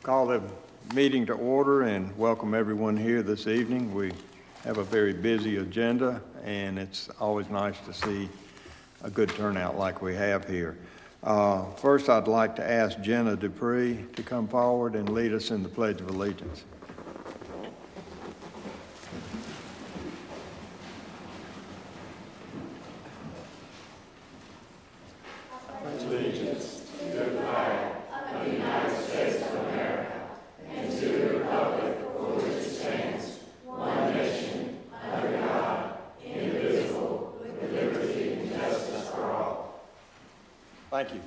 Call the meeting to order and welcome everyone here this evening. We have a very busy agenda, and it's always nice to see a good turnout like we have here. First, I'd like to ask Jenna Dupree to come forward and lead us in the Pledge of Allegiance. Thank you.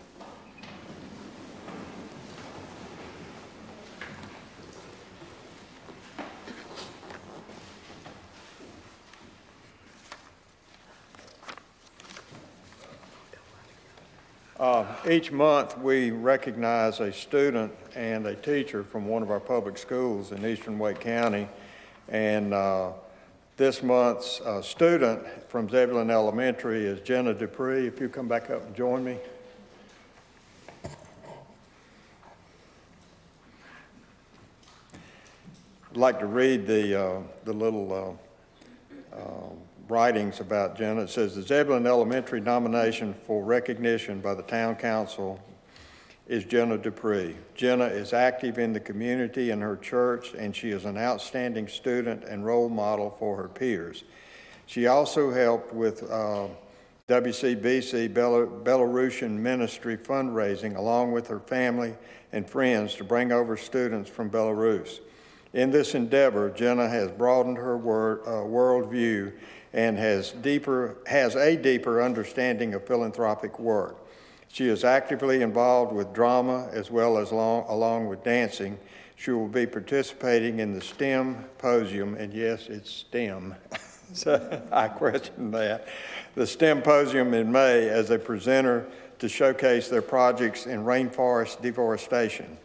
Each month we recognize a student and a teacher from one of our public schools in Eastern Wake County. And this month's student from Zebulon Elementary is Jenna Dupree. If you come back up and join me. I'd like to read the little writings about Jenna. It says, the Zebulon Elementary nomination for recognition by the Town Council is Jenna Dupree. Jenna is active in the community and her church, and she is an outstanding student and role model for her peers. She also helped with WCBC Belarusian Ministry fundraising along with her family and friends to bring over students from Belarus. In this endeavor, Jenna has broadened her worldview and has a deeper understanding of philanthropic work. She is actively involved with drama as well as along with dancing. She will be participating in the STEM Symposium, and yes, it's STEM, so I question that. The STEM Symposium in May as a presenter to showcase their projects in rainforest deforestation.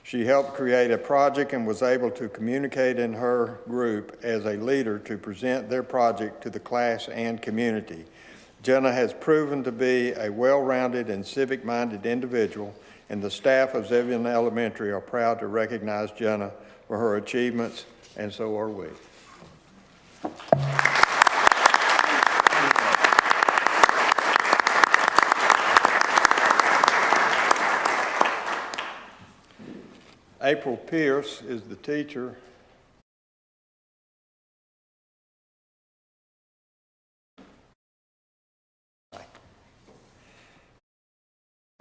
She helped create a project and was able to communicate in her group as a leader to present their project to the class and community. Jenna has proven to be a well-rounded and civic-minded individual, and the staff of Zebulon Elementary are proud to recognize Jenna for her achievements, and so are we. April Pierce is the teacher.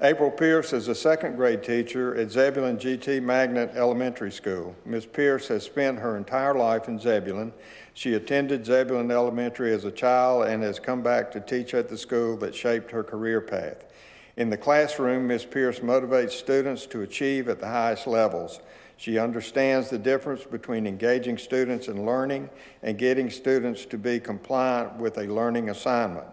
April Pierce is a second grade teacher at Zebulon GT Magnet Elementary School. Ms. Pierce has spent her entire life in Zebulon. She attended Zebulon Elementary as a child and has come back to teach at the school that shaped her career path. In the classroom, Ms. Pierce motivates students to achieve at the highest levels. She understands the difference between engaging students in learning and getting students to be compliant with a learning assignment.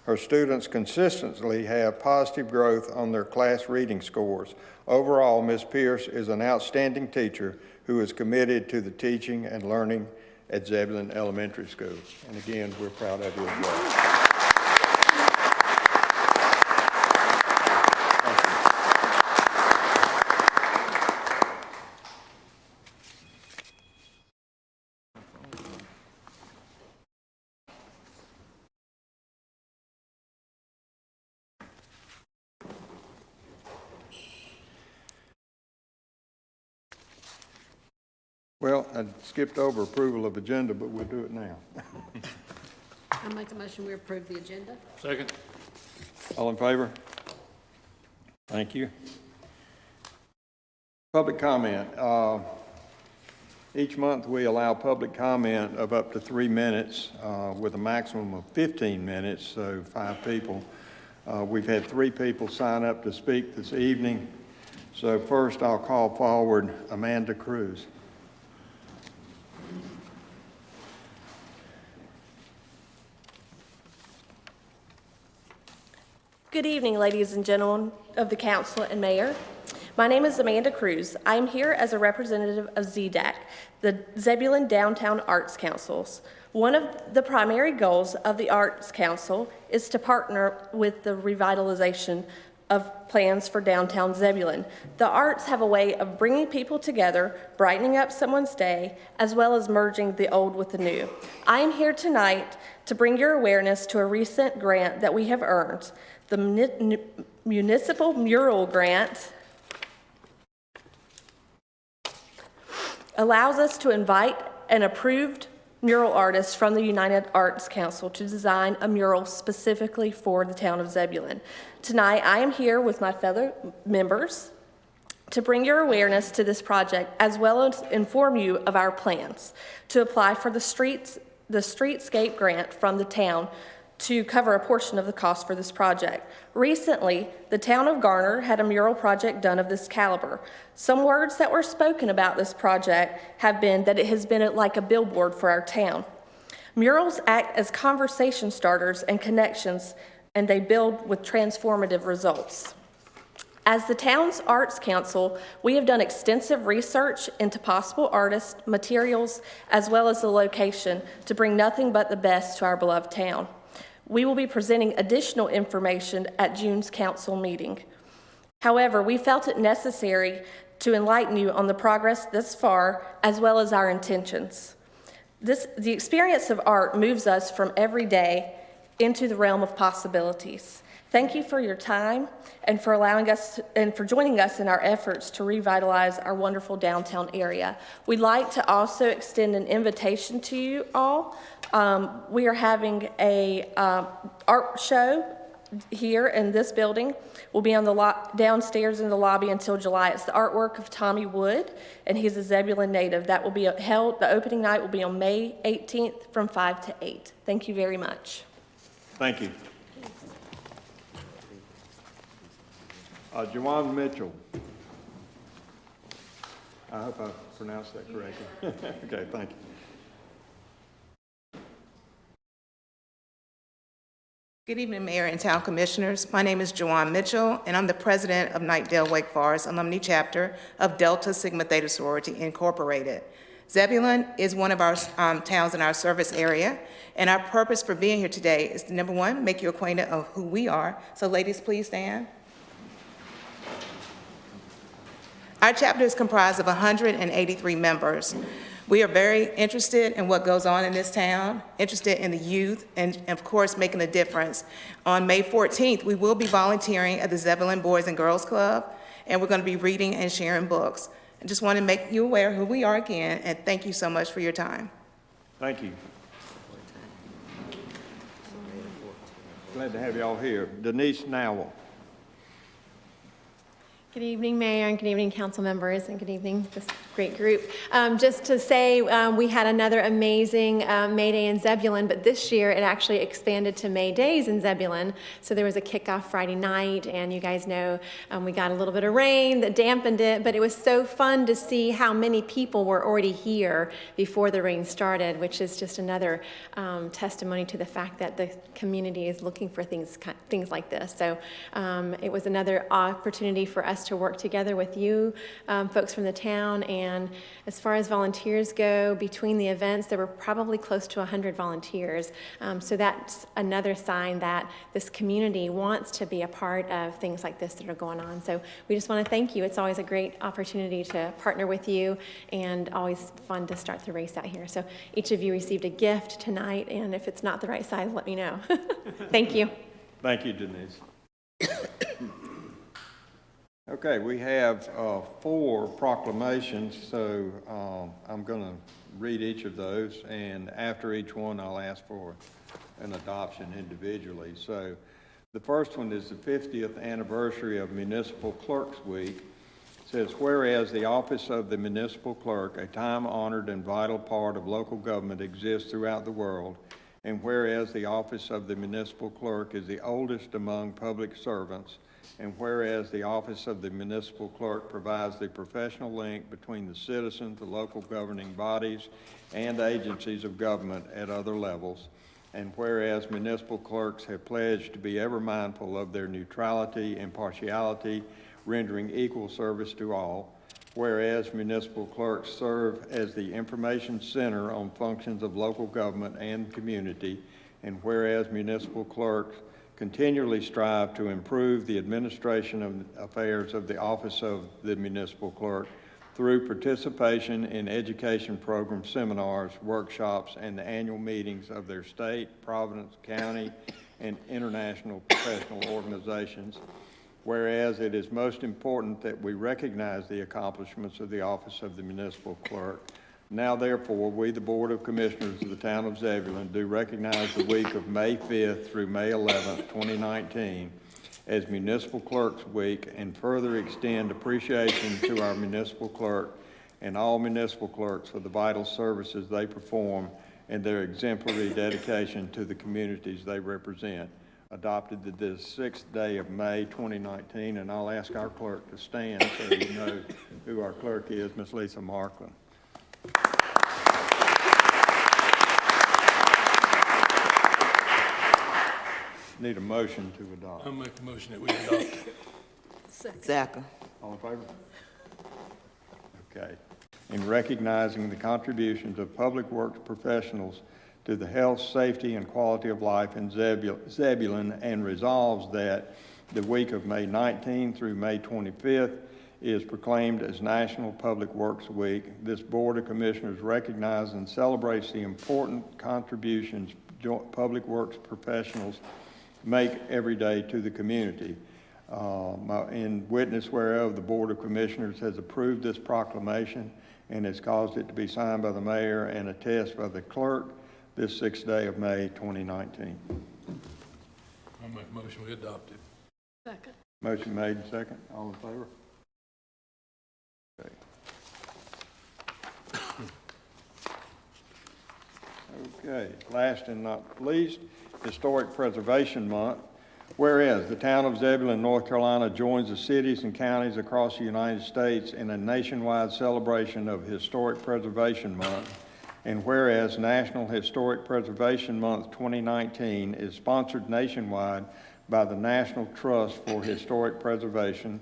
Her students consistently have positive growth on their class reading scores. Overall, Ms. Pierce is an outstanding teacher who is committed to the teaching and learning at Zebulon Elementary School. And again, we're proud of you as well. Well, I skipped over approval of agenda, but we'll do it now. I make a motion we approve the agenda. Second. All in favor? Thank you. Public comment. Each month we allow public comment of up to 3 minutes with a maximum of 15 minutes, so 5 people. We've had 3 people sign up to speak this evening. So first I'll call forward Amanda Cruz. Good evening, ladies and gentlemen of the council and mayor. My name is Amanda Cruz. I am here as a representative of ZDAC, the Zebulon Downtown Arts Councils. One of the primary goals of the Arts Council is to partner with the revitalization of plans for downtown Zebulon. The arts have a way of bringing people together, brightening up someone's day, as well as merging the old with the new. I am here tonight to bring your awareness to a recent grant that we have earned. The Municipal Mural Grant allows us to invite an approved mural artist from the United Arts Council to design a mural specifically for the town of Zebulon. Tonight, I am here with my fellow members to bring your awareness to this project, as well as inform you of our plans to apply for the Streetscape grant from the town to cover a portion of the cost for this project. Recently, the town of Garner had a mural project done of this caliber. Some words that were spoken about this project have been that it has been like a billboard for our town. Murals act as conversation starters and connections, and they build with transformative results. As the town's Arts Council, we have done extensive research into possible artists, materials, as well as the location to bring nothing but the best to our beloved town. We will be presenting additional information at June's council meeting. However, we felt it necessary to enlighten you on the progress thus far, as well as our intentions. The experience of art moves us from every day into the realm of possibilities. Thank you for your time and for allowing us and for joining us in our efforts to revitalize our wonderful downtown area. We'd like to also extend an invitation to you all. We are having a art show here in this building. We'll be on the downstairs in the lobby until July. It's the artwork of Tommy Wood, and he's a Zebulon native. That will be held, the opening night will be on May 18th from 5 to 8. Thank you very much. Thank you. Juwan Mitchell. I hope I pronounced that correctly. Okay, thank you. Good evening, Mayor and Town Commissioners. My name is Juwan Mitchell, and I'm the president of Knightdale Wake Forest Alumni Chapter of Delta Sigma Theta Sorority Incorporated. Zebulon is one of our towns in our service area, and our purpose for being here today is to, number one, make you acquainted of who we are. So ladies, please stand. Our chapter is comprised of 183 members. We are very interested in what goes on in this town, interested in the youth, and of course, making a difference. On May 14th, we will be volunteering at the Zebulon Boys and Girls Club, and we're going to be reading and sharing books. I just want to make you aware who we are again, and thank you so much for your time. Thank you. Glad to have you all here. Denise Nowell. Good evening, Mayor, and good evening, council members, and good evening, this great group. Just to say, we had another amazing May Day in Zebulon, but this year it actually expanded to May Days in Zebulon. So there was a kickoff Friday night, and you guys know we got a little bit of rain that dampened it, but it was so fun to see how many people were already here before the rain started, which is just another testimony to the fact that the community is looking for things like this. So it was another opportunity for us to work together with you folks from the town. And as far as volunteers go, between the events, there were probably close to 100 volunteers. So that's another sign that this community wants to be a part of things like this that are going on. So we just want to thank you. It's always a great opportunity to partner with you, and always fun to start the race out here. So each of you received a gift tonight, and if it's not the right size, let me know. Thank you. Thank you, Denise. Okay, we have 4 proclamations, so I'm going to read each of those, and after each one, I'll ask for an adoption individually. So the first one is the 50th anniversary of Municipal Clerks Week. It says, whereas the office of the municipal clerk, a time-honored and vital part of local government, exists throughout the world, and whereas the office of the municipal clerk is the oldest among public servants, and whereas the office of the municipal clerk provides the professional link between the citizens, the local governing bodies, and agencies of government at other levels, and whereas municipal clerks have pledged to be ever mindful of their neutrality, impartiality, rendering equal service to all, whereas municipal clerks serve as the information center on functions of local government and community, and whereas municipal clerks continually strive to improve the administration of affairs of the office of the municipal clerk through participation in education program seminars, workshops, and the annual meetings of their state, Providence County, and international professional organizations. Whereas it is most important that we recognize the accomplishments of the office of the municipal clerk. Now therefore, we, the Board of Commissioners of the town of Zebulon, do recognize the week of May 5th through May 11th, 2019 as Municipal Clerks Week, and further extend appreciation to our municipal clerk and all municipal clerks for the vital services they perform and their exemplary dedication to the communities they represent. Adopted this 6th day of May 2019, and I'll ask our clerk to stand so you know who our clerk is, Miss Lisa Markland. Need a motion to adopt. I'll make a motion that we adopt. Second. All in favor? Okay. In recognizing the contributions of public works professionals to the health, safety, and quality of life in Zebulon, and resolves that the week of May 19 through May 25th is proclaimed as National Public Works Week, this Board of Commissioners recognizes and celebrates the important contributions public works professionals make every day to the community. In witness whereof, the Board of Commissioners has approved this proclamation and has caused it to be signed by the mayor and attested by the clerk this 6th day of May 2019. I'll make a motion we adopt it. Second. Motion made and second. All in favor? Okay. Okay. Last and not least, Historic Preservation Month. Whereas the town of Zebulon, North Carolina joins the cities and counties across the United States in a nationwide celebration of Historic Preservation Month, and whereas National Historic Preservation Month 2019 is sponsored nationwide by the National Trust for Historic Preservation,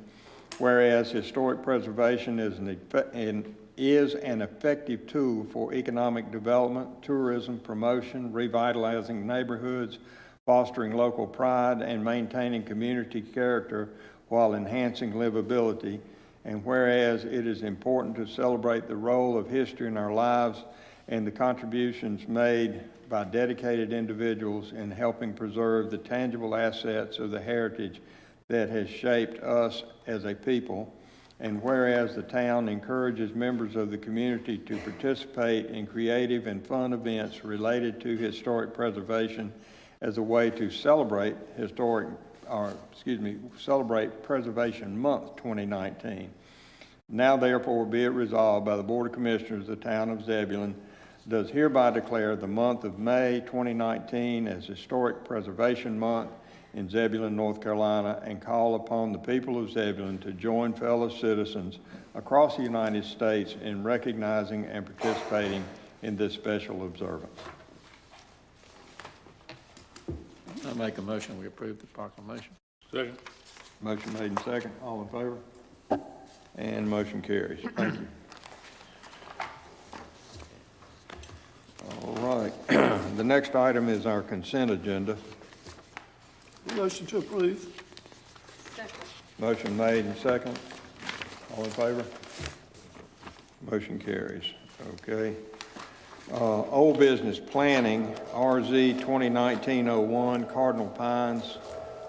whereas historic preservation is an effective tool for economic development, tourism, promotion, revitalizing neighborhoods, fostering local pride, and maintaining community character while enhancing livability, and whereas it is important to celebrate the role of history in our lives and the contributions made by dedicated individuals in helping preserve the tangible assets of the heritage that has shaped us as a people, and whereas the town encourages members of the community to participate in creative and fun events related to historic preservation as a way to celebrate celebrate Preservation Month 2019. Now therefore be it resolved by the Board of Commissioners of the town of Zebulon does hereby declare the month of May 2019 as Historic Preservation Month in Zebulon, North Carolina, and call upon the people of Zebulon to join fellow citizens across the United States in recognizing and participating in this special observance. I make a motion, we approve the proclamation. Second. Motion made and second. All in favor? And motion carries. Thank you. All right. The next item is our consent agenda. Motion to approve. Second. Motion made and second. All in favor? Motion carries. Okay. Old business planning, RZ 2019-01, Cardinal Pines.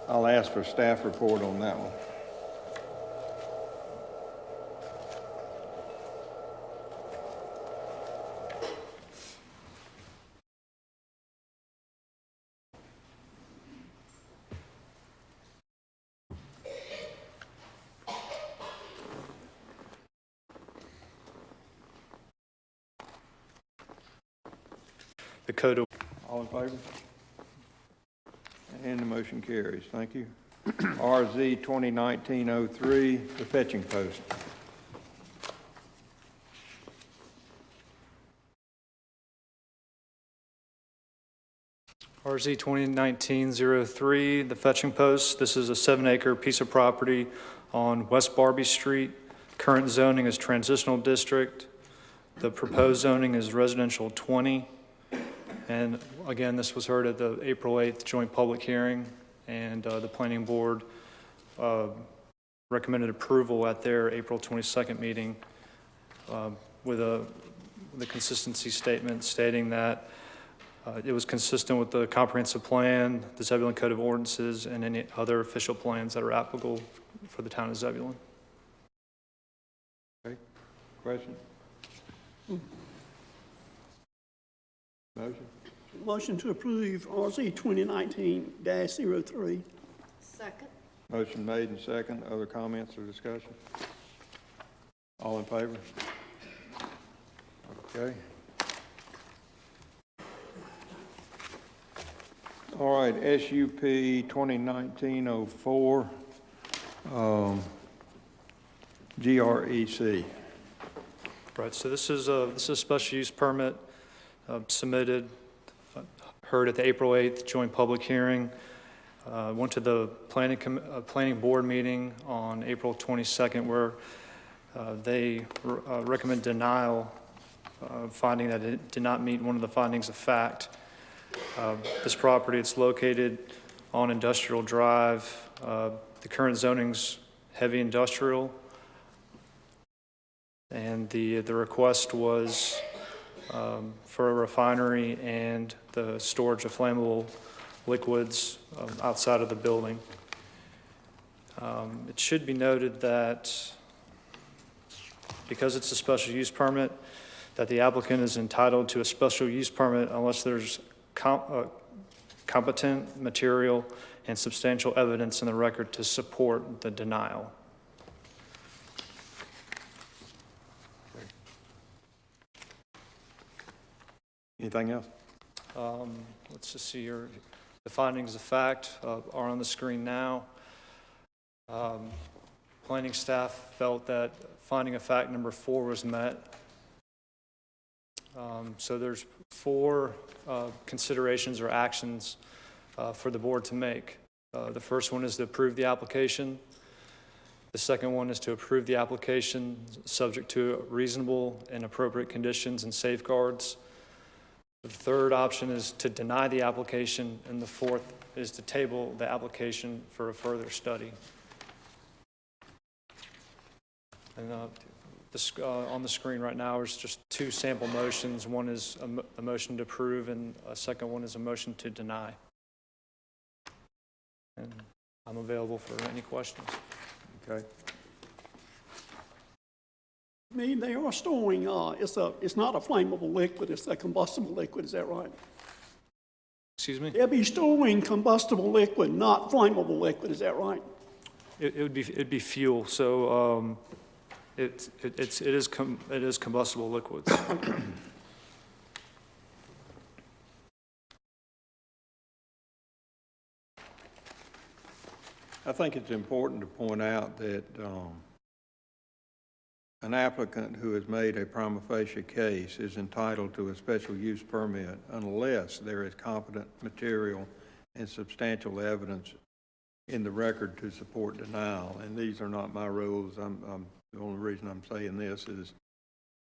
I'll ask for staff report on that one. The code of All in favor? And the motion carries. Thank you. RZ 2019-03, the fetching post. RZ 2019-03, the fetching post. This is a 7-acre piece of property on West Barbie Street. Current zoning is transitional district. The proposed zoning is residential 20. And again, this was heard at the April 8th joint public hearing. and the planning board recommended approval at their April 22nd meeting with the consistency statement stating that it was consistent with the comprehensive plan, the Zebulon Code of Ordinances, and any other official plans that are applicable for the town of Zebulon. Okay, question? Motion? Motion to approve RZ 2019-03. Second. Motion made and second. Other comments or discussion? All in favor? Okay. All right, SUP 2019-04, GREC. Right, so this is a special use permit submitted, heard at the April 8th joint public hearing. Went to the planning board meeting on April 22nd where they recommend denial, finding that it did not meet one of the findings of fact. This property, it's located on Industrial Drive. The current zoning's heavy industrial, and the request was for a refinery and the storage of flammable liquids outside of the building. It should be noted that because it's a special use permit, that the applicant is entitled to a special use permit unless there's competent material and substantial evidence in the record to support the denial. Anything else? Let's just see here. The findings of fact are on the screen now. Planning staff felt that finding of fact number 4 was met. So there's 4 considerations or actions for the board to make. The first one is to approve the application. The second one is to approve the application subject to reasonable and appropriate conditions and safeguards. The third option is to deny the application, and the fourth is to table the application for a further study. And on the screen right now is just 2 sample motions. One is a motion to approve, and a second one is a motion to deny. And I'm available for any questions. Okay. I mean, they are storing, it's not a flammable liquid, it's a combustible liquid, is that right? Excuse me? They'll be storing combustible liquid, not flammable liquid, is that right? It'd be fuel, so it is combustible liquids. I think it's important to point out that an applicant who has made a prima facie case is entitled to a special use permit unless there is competent material and substantial evidence in the record to support denial. And these are not my rules. The only reason I'm saying this is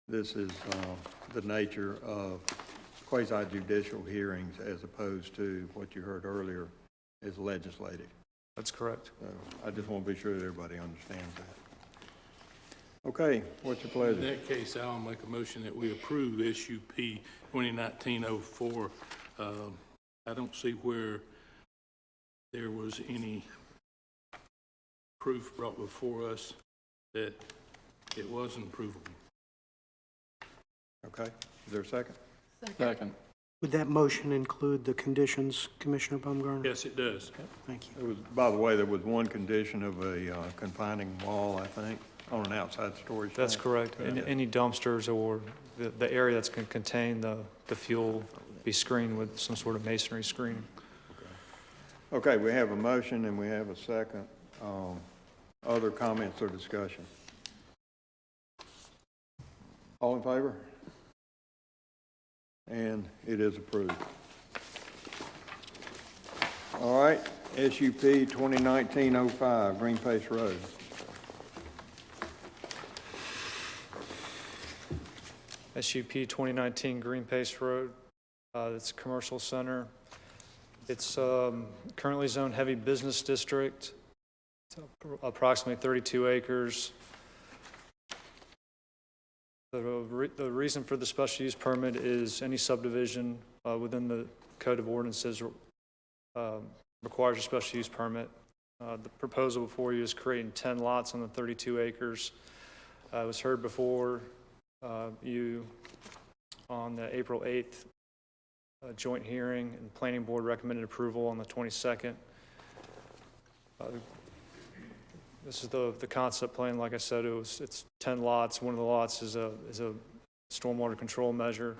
the nature of quasi-judicial hearings as opposed to what you heard earlier as legislative. That's correct. So I just want to be sure that everybody understands that. Okay, what's your pleasure? In that case, I'll make a motion that we approve SUP 2019-04. I don't see where there was any proof brought before us that it wasn't approvable. Okay, is there a second? Second. Would that motion include the conditions, Commissioner Baumgartner? Yes, it does. Thank you. There was, by the way, there was one condition of a confining wall, I think, on an outside storage tank. That's correct. Any dumpsters or the area that's going to contain the fuel be screened with some sort of masonry screening. Okay, we have a motion and we have a second. Other comments or discussion? All in favor? And it is approved. All right, SUP 2019-05, Green Pace Road. SUP 2019 Green Pace Road, it's a commercial center. It's currently zoned heavy business district. It's approximately 32 acres. The reason for the special use permit is any subdivision within the Code of Ordinances requires a special use permit. The proposal before you is creating 10 lots on the 32 acres. It was heard before you on the April 8th joint hearing, and Planning Board recommended approval on the 22nd. This is the concept plan. Like I said, it's 10 lots. One of the lots is a stormwater control measure.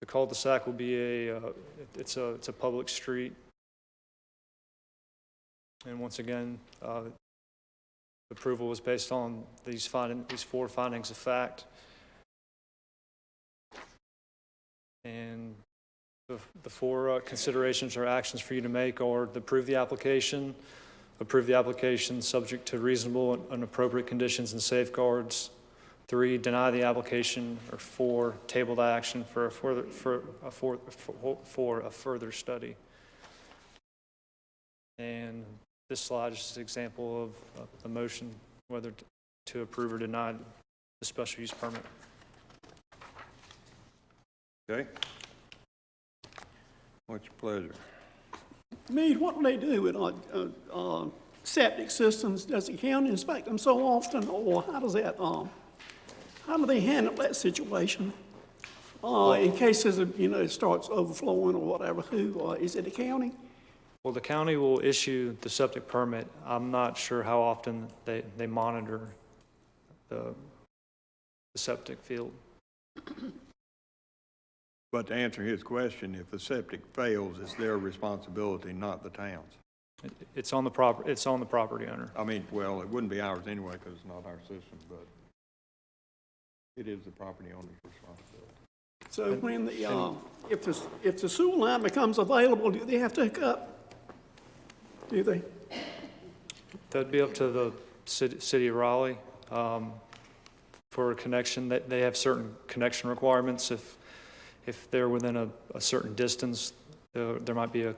The cul-de-sac will be it's a public street. And once again, approval was based on these 4 findings of fact. And the 4 considerations or actions for you to make are to approve the application subject to reasonable and appropriate conditions and safeguards. 3, deny the application, or 4, table the action for a further study. And this slide is just an example of the motion, whether to approve or deny the special use permit. Okay. What's your pleasure? Meade, what do they do with septic systems? Does the county inspect them so often, or how does that, how do they handle that situation? In cases of, it starts overflowing or whatever, is it the county? Well, the county will issue the septic permit. I'm not sure how often they monitor the septic field. But to answer his question, if the septic fails, it's their responsibility, not the town's. It's on the property owner. I mean, well, it wouldn't be ours anyway because it's not our system, but it is the property owner's responsibility. So when if the sewer line becomes available, do they have to hook up? Do they? That'd be up to the city of Raleigh for a connection. They have certain connection requirements. If they're within a certain distance, there might be a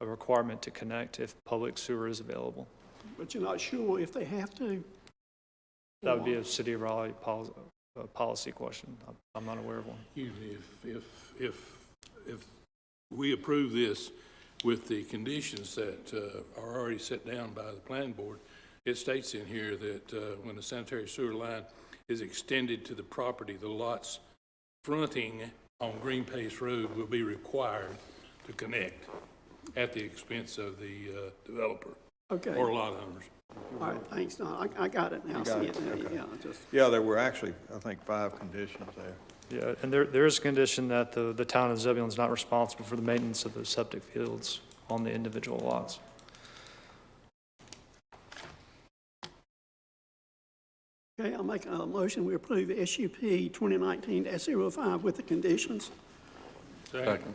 requirement to connect if public sewer is available. But you're not sure if they have to? That would be a city of Raleigh policy question. I'm not aware of one. Usually if we approve this with the conditions that are already set down by the planning board, it states in here that when the sanitary sewer line is extended to the property, the lots fronting on Green Pace Road will be required to connect at the expense of the developer or lot owners. All right, thanks. No, I got it now. got See it, it now. okay. Yeah, Yeah, there were actually, I think, 5 conditions there. Yeah, and there is a condition that the town of Zebulon is not responsible for the maintenance of the septic fields on the individual lots. Okay, I'll make a motion. We approve the SUP 2019-05 with the conditions. Second.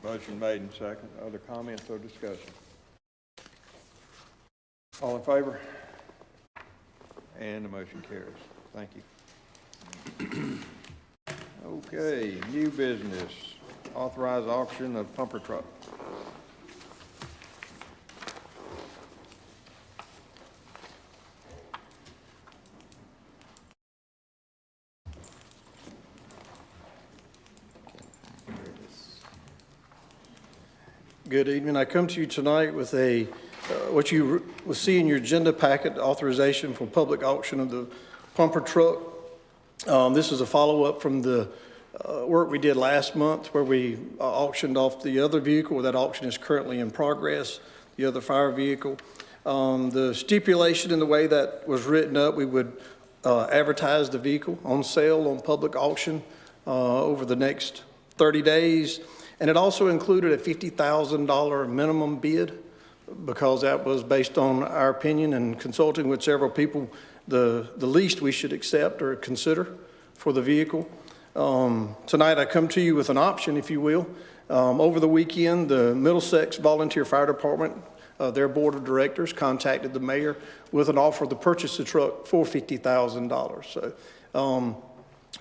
Motion made and second. Other comments or discussion? All in favor? And the motion carries. Thank you. Okay, new business. Authorized auction of pumper truck. Good evening. I come to you tonight with what you will see in your agenda packet, authorization for public auction of the pumper truck. This is a follow-up from the work we did last month where we auctioned off the other vehicle. That auction is currently in progress, the other fire vehicle. The stipulation in the way that was written up, we would advertise the vehicle on sale on public auction over the next 30 days. And it also included a $50,000 minimum bid because that was based on our opinion and consulting with several people, the least we should accept or consider for the vehicle. Tonight I come to you with an option, if you will. Over the weekend, the Middlesex Volunteer Fire Department, their board of directors contacted the mayor with an offer to purchase the truck for $50,000. So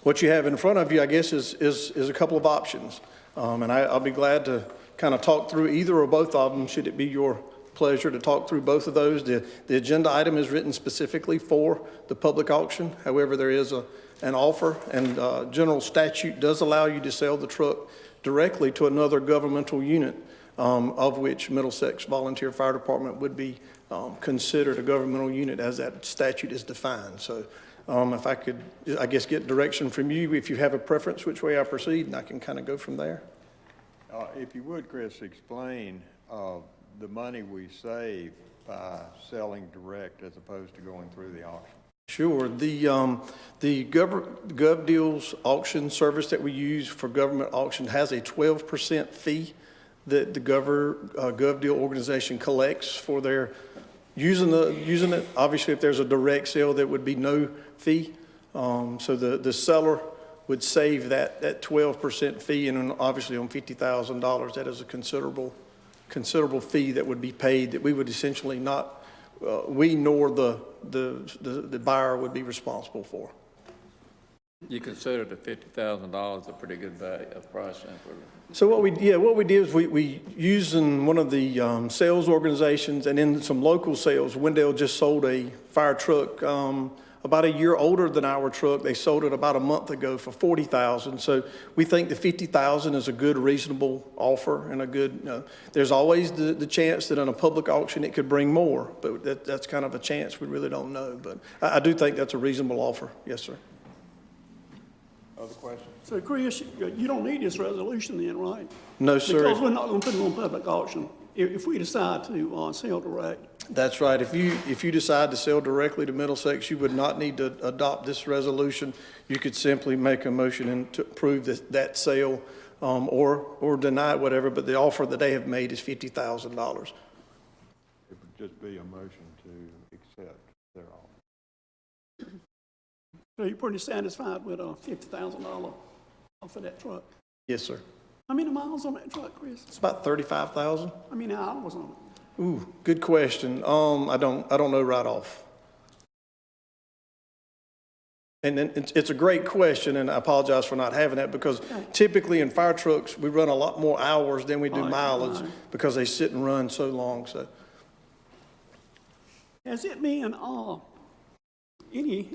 what you have in front of you, I guess, is a couple of options. And I'll be glad to kind of talk through either or both of them, should it be your pleasure to talk through both of those. The agenda item is written specifically for the public auction. However, there is an offer, and general statute does allow you to sell the truck directly to another governmental unit, of which Middlesex Volunteer Fire Department would be considered a governmental unit as that statute is defined. So if I could, I guess, get direction from you, if you have a preference which way I proceed, and I can kind of go from there. If you would, Chris, explain the money we save by selling direct as opposed to going through the auction. Sure. The GovDeals auction service that we use for government auction has a 12% fee that the GovDeal organization collects for their using it. Obviously, if there's a direct sale, there would be no fee. So the seller would save that 12% fee, and obviously on $50,000, that is a considerable fee that would be paid that we would essentially not, we nor the buyer would be responsible for. You consider the $50,000 a pretty good value of price then for So what we did is we used in one of the sales organizations and in some local sales. Wendell just sold a fire truck about a year older than our truck. They sold it about a month ago for $40,000. So we think the $50,000 is a good, reasonable offer and a good. There's always the chance that in a public auction it could bring more, but that's kind of a chance we really don't know. But I do think that's a reasonable offer. Yes, sir. Other questions? So Chris, you don't need this resolution then, right? No, sir. Because we're not going to put it on public auction if we decide to sell direct. That's right. If you decide to sell directly to Middlesex, you would not need to adopt this resolution. You could simply make a motion to approve that sale, or deny it, whatever. But the offer that they have made is $50,000. It would just be a motion to accept their offer. So you're pretty satisfied with a $50,000 for that truck? Yes, sir. How many miles on that truck, Chris? It's about 35,000. How many hours on it? Ooh, good question. I don't know right off. And then it's a great question, and I apologize for not having that, because typically in fire trucks we run a lot more hours than we do mileage because they sit and run so long. So, has it been any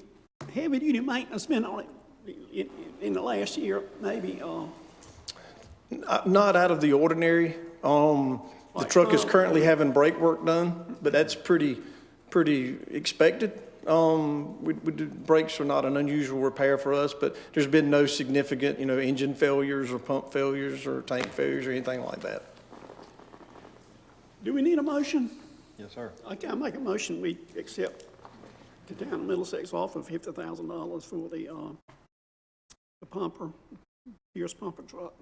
heavy-duty maintenance been on it in the last year, maybe? Not out of the ordinary. The truck is currently having brake work done, but that's pretty expected. Brakes are not an unusual repair for us, but there's been no significant, engine failures or pump failures or tank failures or anything like that. Do we need a motion? Yes, sir. Okay, I make a motion we accept the town of Middlesex offer of $50,000 for the pumper, Pierce pumper truck.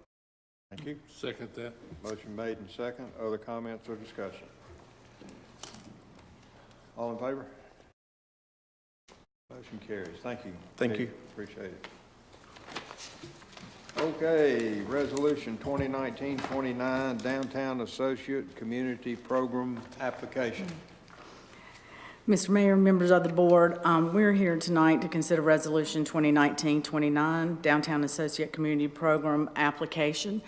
Thank you. Second that. Motion made and second. Other comments or discussion? All in favor? Motion carries. Thank you. Thank you. Appreciate it. Okay, Resolution 2019-29, Downtown Associate Community Program Application. Mr. Mayor, members of the board, we're here tonight to consider Resolution 2019-29, Downtown Associate Community Program Application.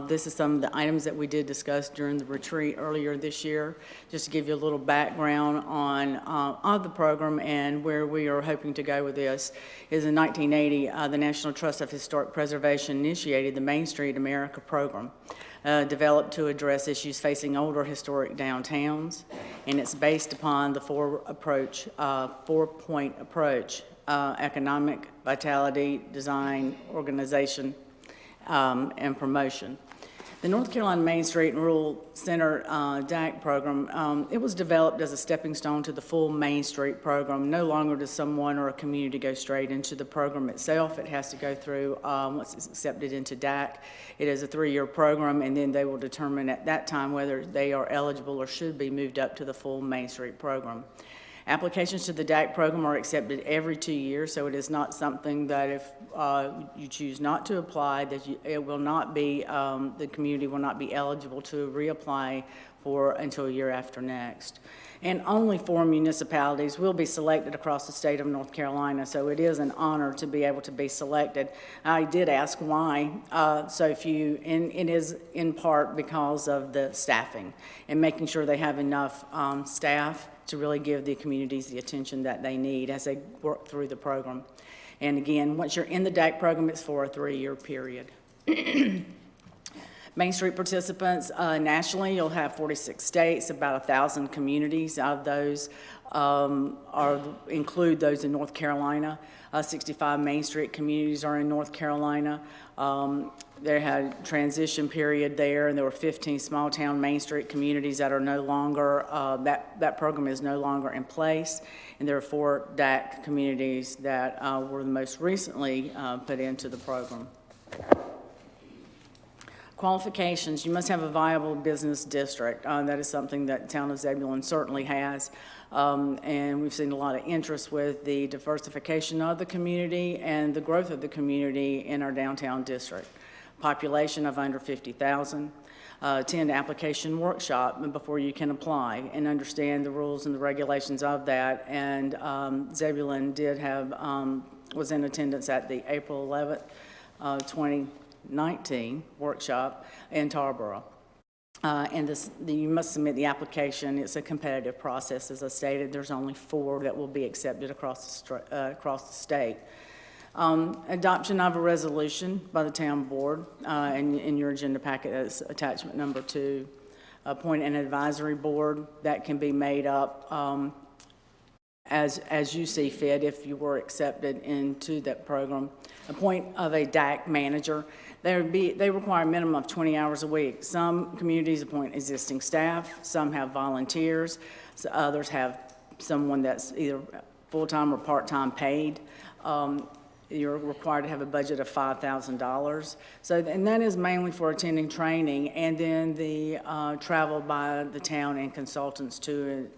This is some of the items that we did discuss during the retreat earlier this year. Just to give you a little background on the program and where we are hoping to go with this is in 1980, the National Trust of Historic Preservation initiated the Main Street America program. Developed to address issues facing older historic downtowns, and it's based upon the four-point approach, economic, vitality, design, organization, and promotion. The North Carolina Main Street and Rural Center DAC program, it was developed as a stepping stone to the full Main Street program. No longer does someone or a community go straight into the program itself. It has to go through, once it's accepted into DAC, it is a 3-year program, and then they will determine at that time whether they are eligible or should be moved up to the full Main Street program. Applications to the DAC program are accepted every 2 years, so it is not something that if you choose not to apply, that it will not be, the community will not be eligible to reapply for until a year after next. and only 4 municipalities will be selected across the state of North Carolina, so it is an honor to be able to be selected. I did ask why so few, and it is in part because of the staffing and making sure they have enough staff to really give the communities the attention that they need as they work through the program. And again, once you're in the DAC program, it's for a 3-year period. Main Street participants, nationally, you'll have 46 states, about 1,000 communities. Of those include those in North Carolina. 65 Main Street communities are in North Carolina. They had a transition period there, and there were 15 small town Main Street communities that are no longer, that program is no longer in place. And there are 4 DAC communities that were the most recently put into the program. Qualifications, you must have a viable business district. That is something that the town of Zebulon certainly has. And we've seen a lot of interest with the diversification of the community and the growth of the community in our downtown district. Population of under 50,000. Attend application workshop before you can apply and understand the rules and the regulations of that. And Zebulon did have, was in attendance at the April 11th, 2019 workshop in Tarboro. And you must submit the application. It's a competitive process. As I stated, there's only 4 that will be accepted across the state. Adoption of a resolution by the town board, and in your agenda packet is attachment number 2. Appoint an advisory board that can be made up as you see fit if you were accepted into that program. Appoint of a DAC manager. They require a minimum of 20 hours a week. Some communities appoint existing staff, some have volunteers, so others have someone that's either full-time or part-time paid. You're required to have a budget of $5,000. So, and that is mainly for attending training and then the travel by the town and consultants to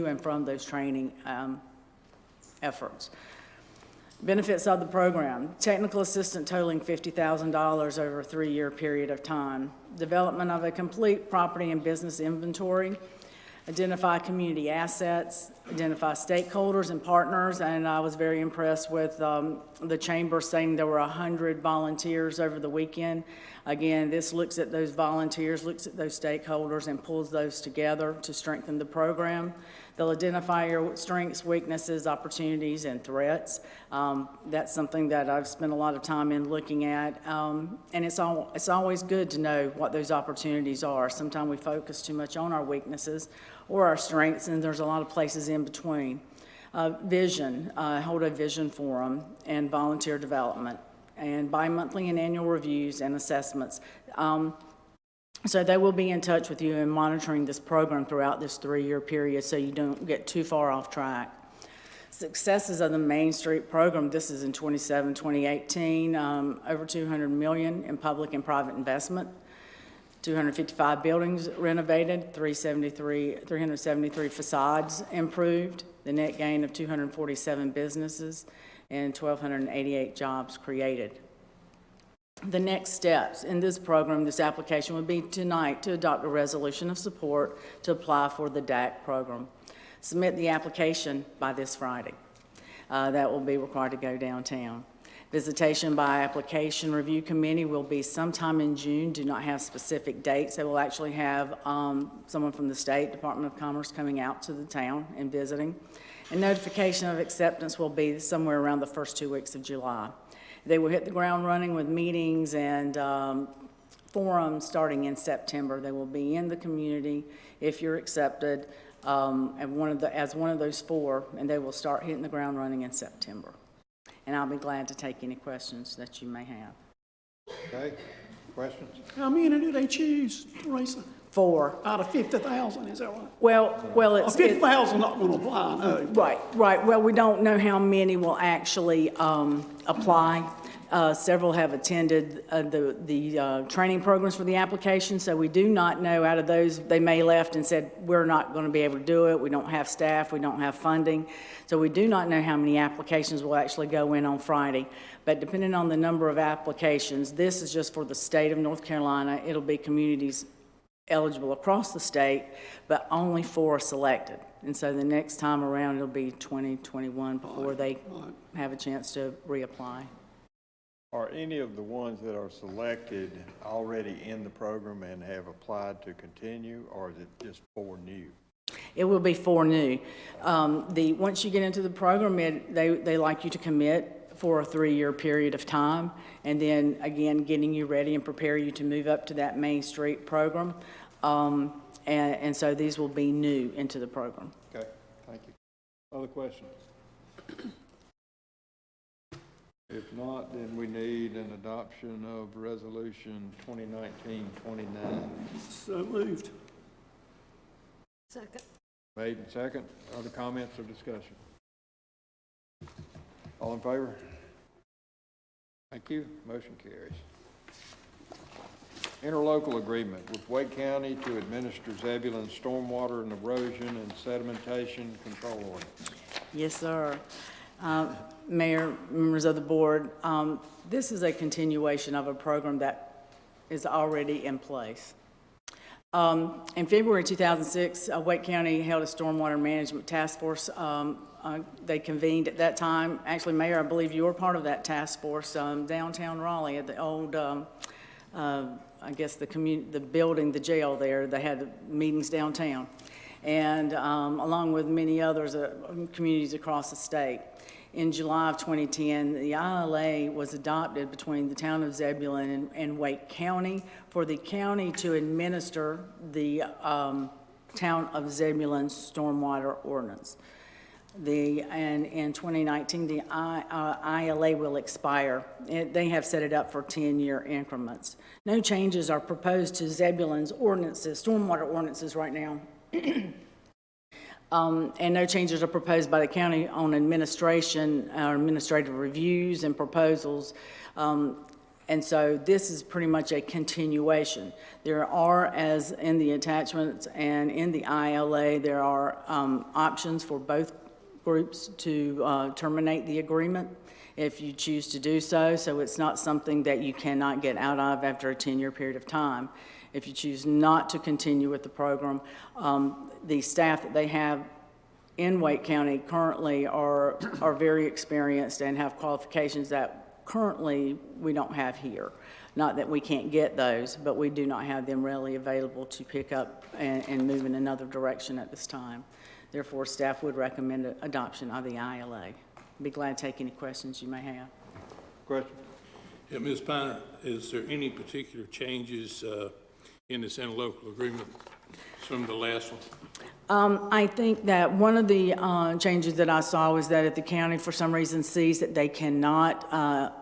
and from those training efforts. Benefits of the program: technical assistant totaling $50,000 over a 3-year period of time. Development of a complete property and business inventory. Identify community assets, identify stakeholders and partners, and I was very impressed with the chamber saying there were 100 volunteers over the weekend. Again, this looks at those volunteers, looks at those stakeholders, and pulls those together to strengthen the program. They'll identify your strengths, weaknesses, opportunities, and threats. That's something that I've spent a lot of time in looking at, and it's always good to know what those opportunities are. Sometimes we focus too much on our weaknesses or our strengths, and there's a lot of places in between. Vision, hold a vision forum, and volunteer development, and bi-monthly and annual reviews and assessments. So they will be in touch with you and monitoring this program throughout this 3-year period so you don't get too far off track. Successes of the Main Street program, this is in 2018, over $200 million in public and private investment, 255 buildings renovated, 373 facades improved, the net gain of 247 businesses, and 1,288 jobs created. The next steps in this program, this application, would be tonight to adopt a resolution of support to apply for the DAC program. Submit the application by this Friday. That will be required to go downtown. Visitation by application review committee will be sometime in June. Do not have specific dates. They will actually have someone from the State Department of Commerce coming out to the town and visiting. And notification of acceptance will be somewhere around the first 2 weeks of July. They will hit the ground running with meetings and forums starting in September. They will be in the community if you're accepted as one of those 4, and they will start hitting the ground running in September. And I'll be glad to take any questions that you may have. Okay, questions? How many do they choose, Teresa? 4. Out of 50,000, is that right? Well, it's 50,000 not going to apply, no. Right. Well, we don't know how many will actually apply. Several have attended the training programs for the application, so we do not know out of those. They may left and said, we're not going to be able to do it. We don't have staff. We don't have funding. So we do not know how many applications will actually go in on Friday. But depending on the number of applications, this is just for the state of North Carolina. It'll be communities eligible across the state, but only 4 are selected. And so the next time around, it'll be 2021 before they have a chance to reapply. Are any of the ones that are selected already in the program and have applied to continue, or is it just for new? It will be for new. Once you get into the program, they like you to commit for a 3-year period of time, and then again, getting you ready and prepare you to move up to that Main Street program. And so these will be new into the program. Okay, thank you. Other questions? If not, then we need an adoption of Resolution 2019-29. So moved. Second. Made and second. Other comments or discussion? All in favor? Thank you. Motion carries. Interlocal agreement with Wake County to administer Zebulon stormwater and erosion and sedimentation control ordinance. Yes, sir. Mayor, members of the board, this is a continuation of a program that is already in place. In February 2006, Wake County held a stormwater management task force. They convened at that time. Actually, Mayor, I believe you were part of that task force downtown Raleigh at the old, I guess the building, the jail there. They had meetings downtown, and along with many others, communities across the state. In July of 2010, the ILA was adopted between the town of Zebulon and Wake County for the county to administer the town of Zebulon's stormwater ordinance. And in 2019, the ILA will expire. They have set it up for 10-year increments. No changes are proposed to Zebulon's ordinances, stormwater ordinances right now. And no changes are proposed by the county on administration, administrative reviews and proposals. And so this is pretty much a continuation. There are, as in the attachments and in the ILA, there are options for both groups to terminate the agreement if you choose to do so. So it's not something that you cannot get out of after a 10-year period of time. If you choose not to continue with the program, the staff that they have in Wake County currently are very experienced and have qualifications that currently we don't have here. Not that we can't get those, but we do not have them readily available to pick up and move in another direction at this time. Therefore, staff would recommend adoption of the ILA. Be glad to take any questions you may have. Question? Yeah, Ms. Piner, is there any particular changes in this interlocal agreement from the last one? I think that one of the changes that I saw was that if the county for some reason sees that they cannot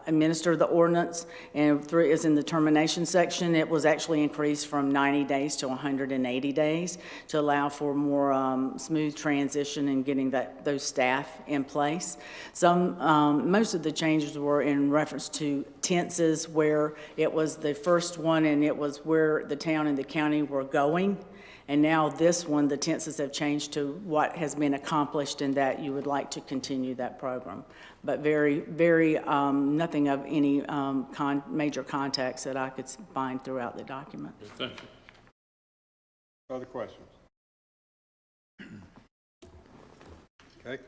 administer the ordinance, and is in the termination section, it was actually increased from 90 days to 180 days to allow for more smooth transition and getting those staff in place. Most of the changes were in reference to tenses, where it was the first one and it was where the town and the county were going. And now this one, the tenses have changed to what has been accomplished and that you would like to continue that program. But nothing of any major context that I could find throughout the document. Thank you. Other questions? Okay.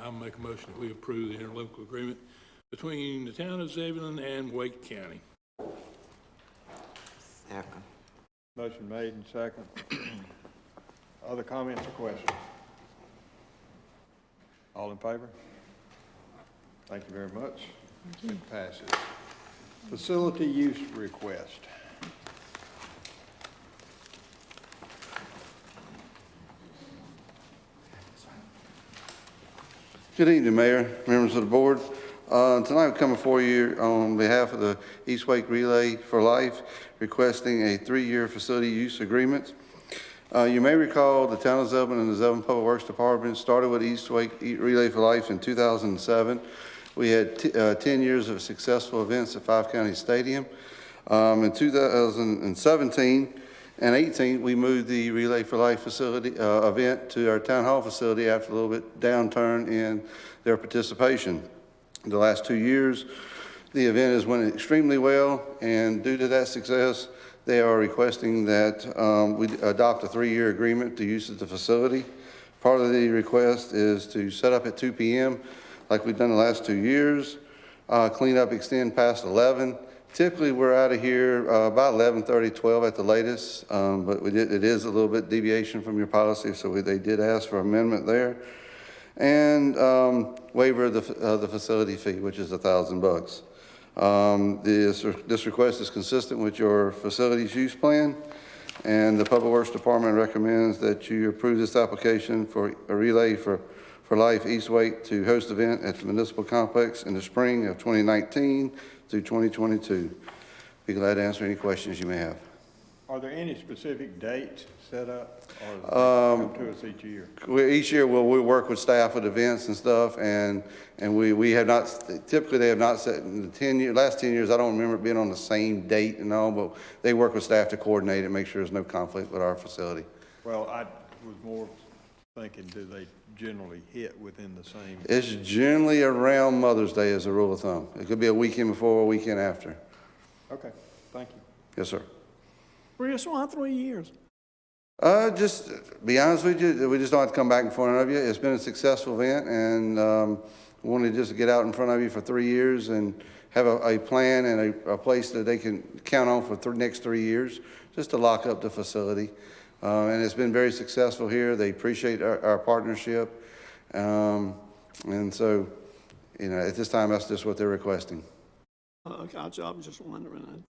I'll make a motion that we approve the interlocal agreement between the town of Zebulon and Wake County. Second. Motion made and second. Other comments or questions? All in favor? Thank you very much. It passes. Facility use request. Good evening, Mayor, members of the board. Tonight, I'm coming before you on behalf of the East Wake Relay for Life, requesting a 3-year facility use agreement. You may recall the town of Zebulon and the Zebulon Public Works Department started with East Wake Relay for Life in 2007. We had 10 years of successful events at Five County Stadium. In 2017 and 18, we moved the Relay for Life facility event to our town hall facility after a little bit downturn in their participation. The last 2 years, the event has went extremely well, and due to that success, they are requesting that we adopt a 3-year agreement to use the facility Part of the request is to set up at 2 p.m. like we've done the last 2 years. Clean up, extend past 11. Typically, we're out of here about 11:30, 12 at the latest, but it is a little bit deviation from your policy, so they did ask for amendment there. And waiver of the facility fee, which is $1,000. This request is consistent with your facilities use plan, and the Public Works Department recommends that you approve this application for a Relay for Life East Wake to host event at the municipal complex in the spring of 2019 through 2022. Be glad to answer any questions you may have. Are there any specific dates set up, or does it come to us each year? Each year, we work with staff with events and stuff, and we have not, typically they have not set, in the last 10 years, I don't remember it being on the same date and all, but they work with staff to coordinate and make sure there's no conflict with our facility. Well, I was more thinking, do they generally hit within the same? It's generally around Mother's Day as a rule of thumb. It could be a weekend before or a weekend after. Okay, thank you. Yes, sir. Chris, why 3 years? Just be honest with you, we just don't have to come back in front of you. It's been a successful event, and wanted just to get out in front of you for 3 years and have a plan and a place that they can count on for the next 3 years, just to lock up the facility. And it's been very successful here. They appreciate our partnership. And so, you know, at this time, that's just what they're requesting. Okay, I was just wondering.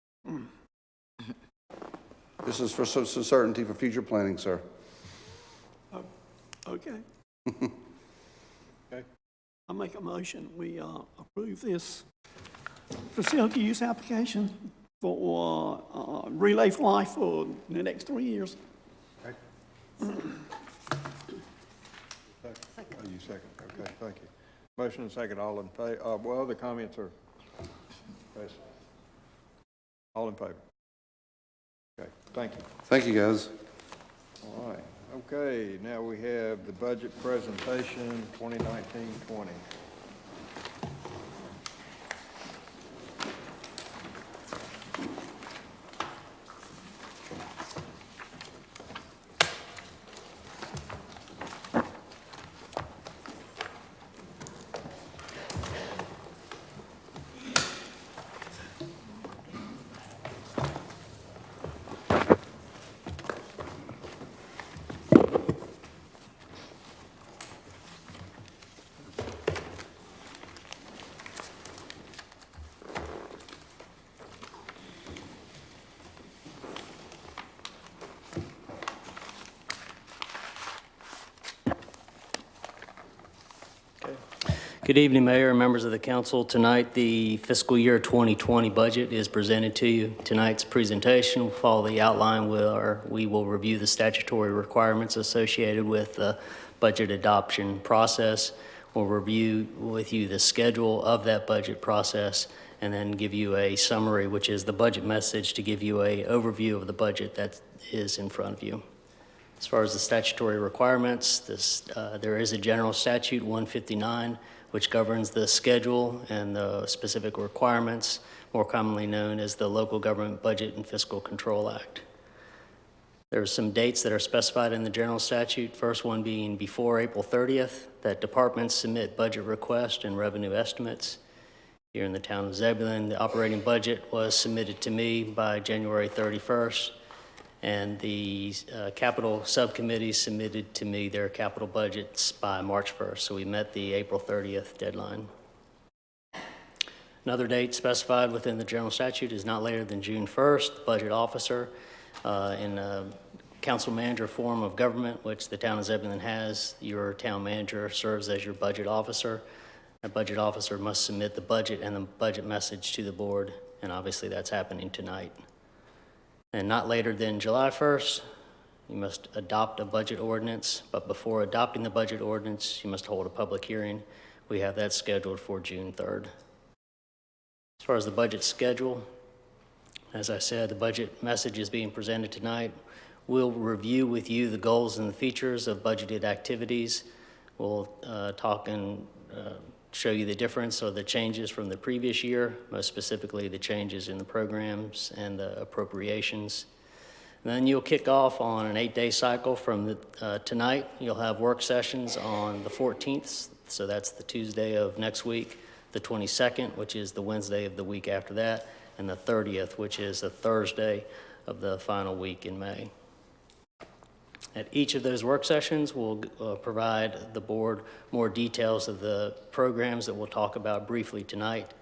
This is for some certainty for future planning, sir. Okay. Okay. I make a motion, we approve this facility use application for Relay for Life for the next 3 years. Okay. Oh, you second. Okay, thank you. Motion and second, all in favor. Well, the comments are, all in favor. Okay, thank you. Thank you, guys. All right. Okay, now we have the budget presentation 2019-20. Good evening, Mayor and members of the council. Tonight, the fiscal year 2020 budget is presented to you. Tonight's presentation will follow the outline where we will review the statutory requirements associated with the budget adoption process. We'll review with you the schedule of that budget process and then give you a summary, which is the budget message, to give you an overview of the budget that is in front of you. As far as the statutory requirements, there is a general statute 159, which governs the schedule and the specific requirements, more commonly known as the Local Government Budget and Fiscal Control Act. There are some dates that are specified in the general statute, first one being before April 30th, that departments submit budget requests and revenue estimates. Here in the town of Zebulon, the operating budget was submitted to me by January 31st, and the capital subcommittee submitted to me their capital budgets by March 1st, so we met the April 30th deadline. Another date specified within the general statute is not later than June 1st. The budget officer, in a council manager form of government, which the town of Zebulon has, your town manager serves as your budget officer. A budget officer must submit the budget and the budget message to the board, and obviously that's happening tonight. And not later than July 1st, you must adopt a budget ordinance, but before adopting the budget ordinance, you must hold a public hearing. We have that scheduled for June 3rd. As far as the budget schedule, as I said, the budget message is being presented tonight. We'll review with you the goals and the features of budgeted activities. We'll talk and show you the difference or the changes from the previous year, most specifically the changes in the programs and the appropriations. And then you'll kick off on an 8-day cycle from tonight. You'll have work sessions on the 14th, so that's the Tuesday of next week, the 22nd, which is the Wednesday of the week after that, and the 30th, which is the Thursday of the final week in May. At each of those work sessions, we'll provide the board more details of the programs that we'll talk about briefly tonight.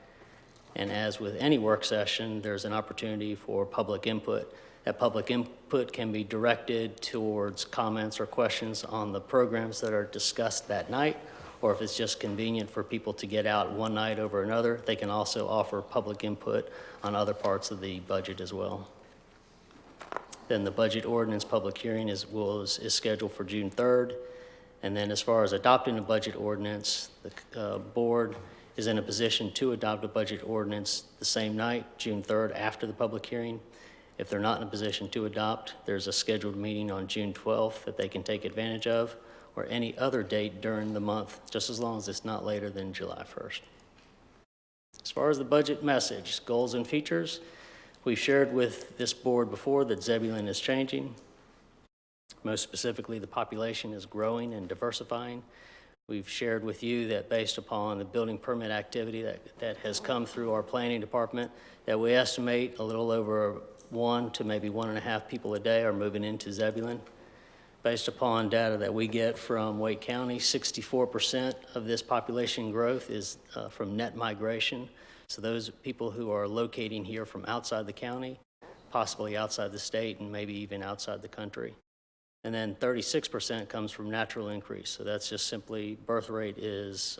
And as with any work session, there's an opportunity for public input. That public input can be directed towards comments or questions on the programs that are discussed that night, or if it's just convenient for people to get out one night over another, they can also offer public input on other parts of the budget as well. Then the budget ordinance public hearing is scheduled for June 3rd. And then as far as adopting a budget ordinance, the board is in a position to adopt a budget ordinance the same night, June 3rd, after the public hearing. If they're not in a position to adopt, there's a scheduled meeting on June 12th that they can take advantage of, or any other date during the month, just as long as it's not later than July 1st. As far as the budget message, goals and features, we've shared with this board before that Zebulon is changing. Most specifically, the population is growing and diversifying. We've shared with you that based upon the building permit activity that has come through our planning department, that we estimate a little over 1 to maybe 1.5 people a day are moving into Zebulon. Based upon data that we get from Wake County, 64% of this population growth is from net migration. So those people who are locating here from outside the county, possibly outside the state, and maybe even outside the country. And then 36% comes from natural increase. So that's just simply birth rate is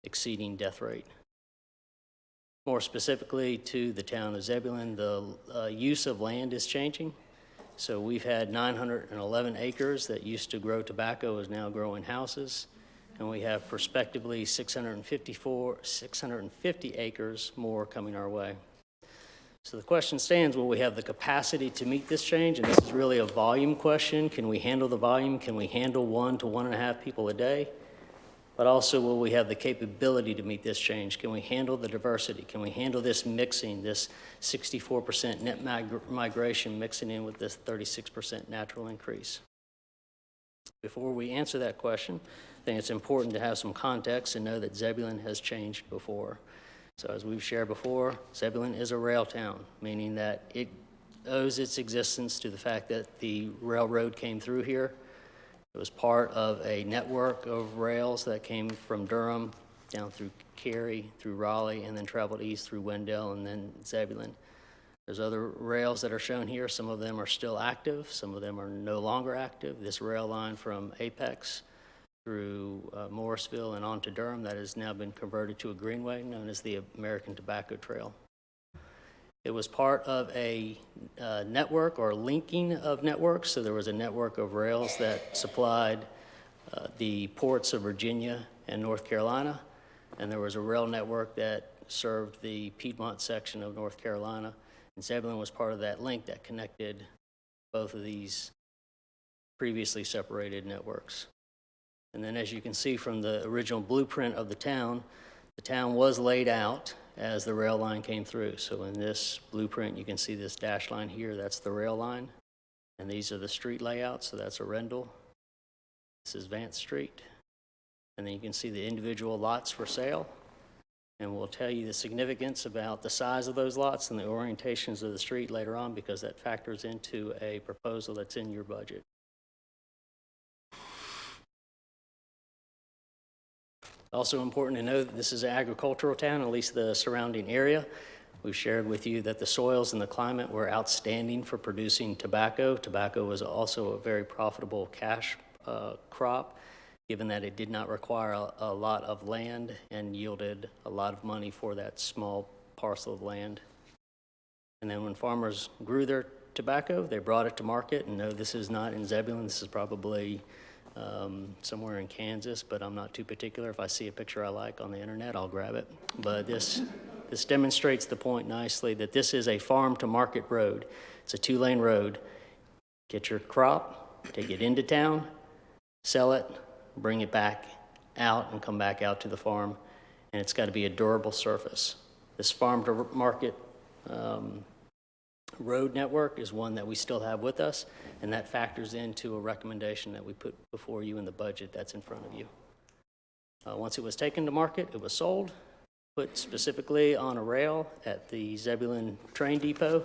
exceeding death rate. More specifically to the town of Zebulon, the use of land is changing. So we've had 911 acres that used to grow tobacco is now growing houses. And we have prospectively 650 acres more coming our way. So the question stands, will we have the capacity to meet this change? And this is really a volume question. Can we handle the volume? Can we handle 1 to 1.5 people a day? But also, will we have the capability to meet this change? Can we handle the diversity? Can we handle this mixing, this 64% net migration mixing in with this 36% natural increase? Before we answer that question, I think it's important to have some context and know that Zebulon has changed before. So as we've shared before, Zebulon is a rail town, meaning that it owes its existence to the fact that the railroad came through here. It was part of a network of rails that came from Durham down through Cary, through Raleigh, and then traveled east through Wendell and then Zebulon. There's other rails that are shown here. Some of them are still active. Some of them are no longer active. This rail line from Apex through Morrisville and on to Durham that has now been converted to a greenway known as the American Tobacco Trail. It was part of a network or linking of networks. So there was a network of rails that supplied the ports of Virginia and North Carolina. And there was a rail network that served the Piedmont section of North Carolina. And Zebulon was part of that link that connected both of these previously separated networks. And then as you can see from the original blueprint of the town was laid out as the rail line came through. So in this blueprint, you can see this dash line here, that's the rail line. And these are the street layouts, so that's Arundel. This is Vance Street. And then you can see the individual lots for sale. And we'll tell you the significance about the size of those lots and the orientations of the street later on because that factors into a proposal that's in your budget. Also important to know that this is an agricultural town, at least the surrounding area. We've shared with you that the soils and the climate were outstanding for producing tobacco. Tobacco was also a very profitable cash crop, given that it did not require a lot of land and yielded a lot of money for that small parcel of land. And then when farmers grew their tobacco, they brought it to market. And no, this is not in Zebulon. This is probably somewhere in Kansas, but I'm not too particular. If I see a picture I like on the internet, I'll grab it. But this demonstrates the point nicely that this is a farm to market road. It's a 2-lane road. Get your crop, take it into town, sell it, bring it back out and come back out to the farm. And it's got to be a durable surface. This farm to market road network is one that we still have with us, and that factors into a recommendation that we put before you in the budget that's in front of you. Once it was taken to market, it was sold, put specifically on a rail at the Zebulon train depot,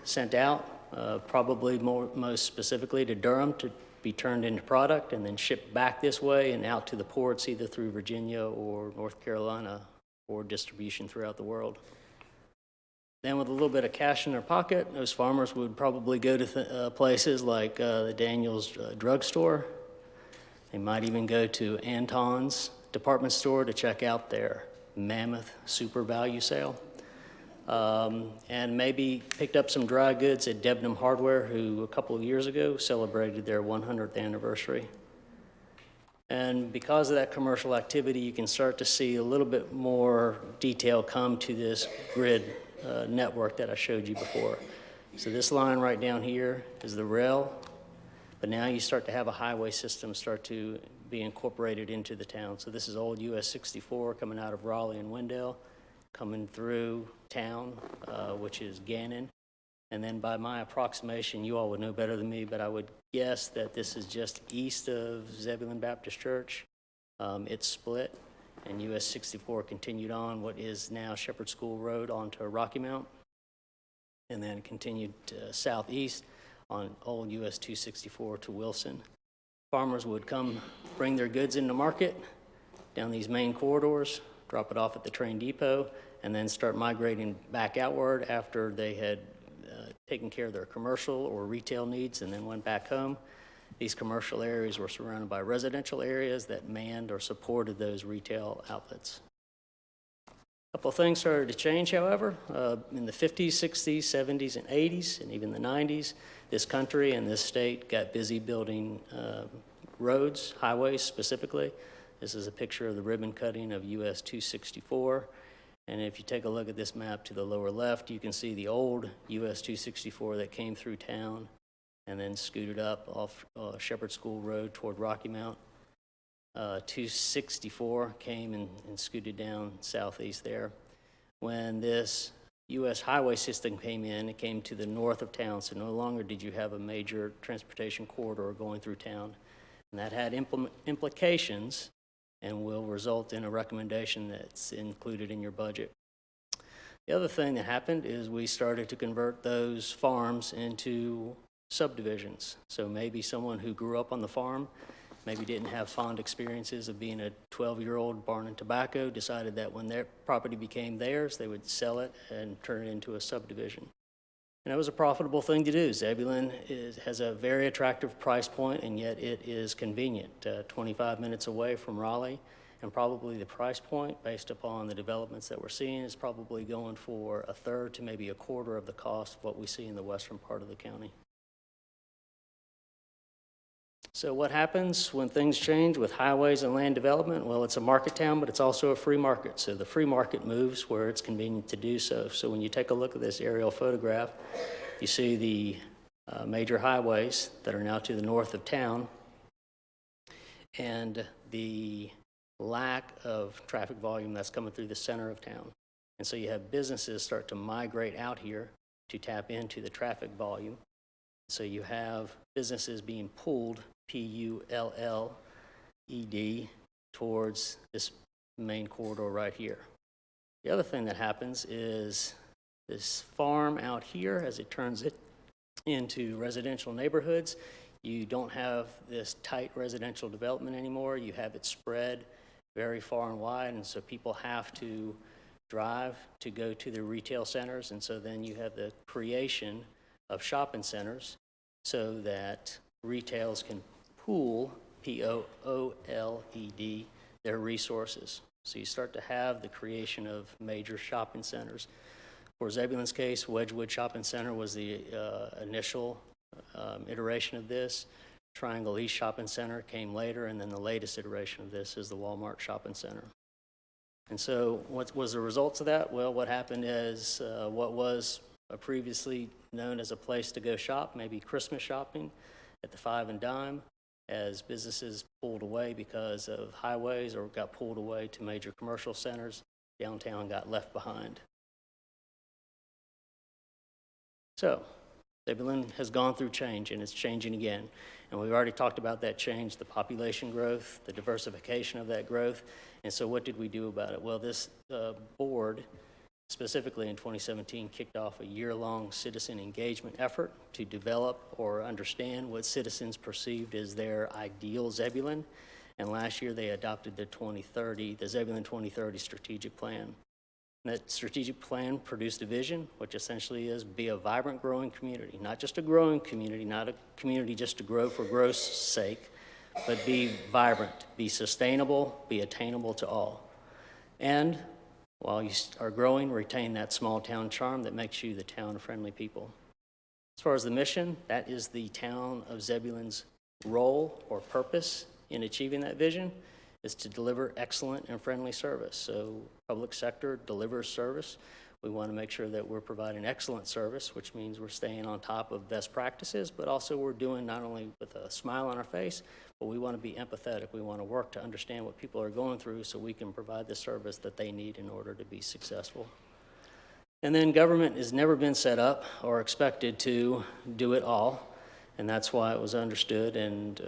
sent out, probably most specifically to Durham to be turned into product, and then shipped back this way and out to the ports, either through Virginia or North Carolina, or distribution throughout the world. Then with a little bit of cash in their pocket, those farmers would probably go to places like the Daniels drugstore. They might even go to Anton's department store to check out their mammoth super value sale. And maybe picked up some dry goods at Debenham Hardware, who a couple of years ago celebrated their 100th anniversary. And because of that commercial activity, you can start to see a little bit more detail come to this grid network that I showed you before. So this line right down here is the rail, but now you start to have a highway system start to be incorporated into the town. So this is old US 64 coming out of Raleigh and Wendell, coming through town, which is Gannon. And then by my approximation, you all would know better than me, but I would guess that this is just east of Zebulon Baptist Church. It's split, and US 64 continued on what is now Shepherd School Road onto Rocky Mount, and then continued southeast on old US 264 to Wilson. Farmers would come bring their goods into market down these main corridors, drop it off at the train depot, and then start migrating back outward after they had taken care of their commercial or retail needs and then went back home. These commercial areas were surrounded by residential areas that manned or supported those retail outlets. A couple of things started to change, however. In the 50s, 60s, 70s, and 80s, and even the 90s, this country and this state got busy building roads, highways specifically. This is a picture of the ribbon cutting of US 264. And if you take a look at this map to the lower left, you can see the old US 264 that came through town and then scooted up off Shepherd School Road toward Rocky Mount. 264 came and scooted down southeast there. When this U.S. highway system came in, it came to the north of town, so no longer did you have a major transportation corridor going through town. And that had implications and will result in a recommendation that's included in your budget. The other thing that happened is we started to convert those farms into subdivisions. So maybe someone who grew up on the farm, maybe didn't have fond experiences of being a 12-year-old barn and tobacco, decided that when their property became theirs, they would sell it and turn it into a subdivision. And that was a profitable thing to do. Zebulon has a very attractive price point, and yet it is convenient, 25 minutes away from Raleigh. And probably the price point, based upon the developments that we're seeing, is probably going for a third to maybe a quarter of the cost of what we see in the western part of the county. So what happens when things change with highways and land development? Well, it's a market town, but it's also a free market. So the free market moves where it's convenient to do so. So when you take a look at this aerial photograph, you see the major highways that are now to the north of town and the lack of traffic volume that's coming through the center of town. And so you have businesses start to migrate out here to tap into the traffic volume. So you have businesses being pulled, P-U-L-L-E-D, towards this main corridor right here. The other thing that happens is this farm out here, as it turns it into residential neighborhoods, you don't have this tight residential development anymore. You have it spread very far and wide, and so people have to drive to go to the retail centers, and so then you have the creation of shopping centers so that retailers can pool, P-O-O-L-E-D, their resources. So you start to have the creation of major shopping centers. For Zebulon's case, Wedgwood Shopping Center was the initial iteration of this. Triangle East Shopping Center came later, and then the latest iteration of this is the Walmart Shopping Center. And so what was the results of that? Well, what happened is what was previously known as a place to go shop, maybe Christmas shopping at the 5 and Dime, as businesses pulled away because of highways or got pulled away to major commercial centers, downtown got left behind. So, Zebulon has gone through change, and it's changing again. And we've already talked about that change, the population growth, the diversification of that growth. And so what did we do about it? Well, this board, specifically in 2017, kicked off a year-long citizen engagement effort to develop or understand what citizens perceived as their ideal Zebulon. And last year, they adopted the Zebulon 2030 strategic plan. That strategic plan produced a vision, which essentially is be a vibrant, growing community. Not just a growing community, not a community just to grow for growth's sake, but be vibrant, be sustainable, be attainable to all. And while you are growing, retain that small town charm that makes you the town of friendly people. As far as the mission, that is the town of Zebulon's role or purpose in achieving that vision, is to deliver excellent and friendly service. So public sector delivers service. We want to make sure that we're providing excellent service, which means we're staying on top of best practices, but also we're doing not only with a smile on our face, but we want to be empathetic. We want to work to understand what people are going through so we can provide the service that they need in order to be successful. And then government has never been set up or expected to do it all, and that's why it was understood and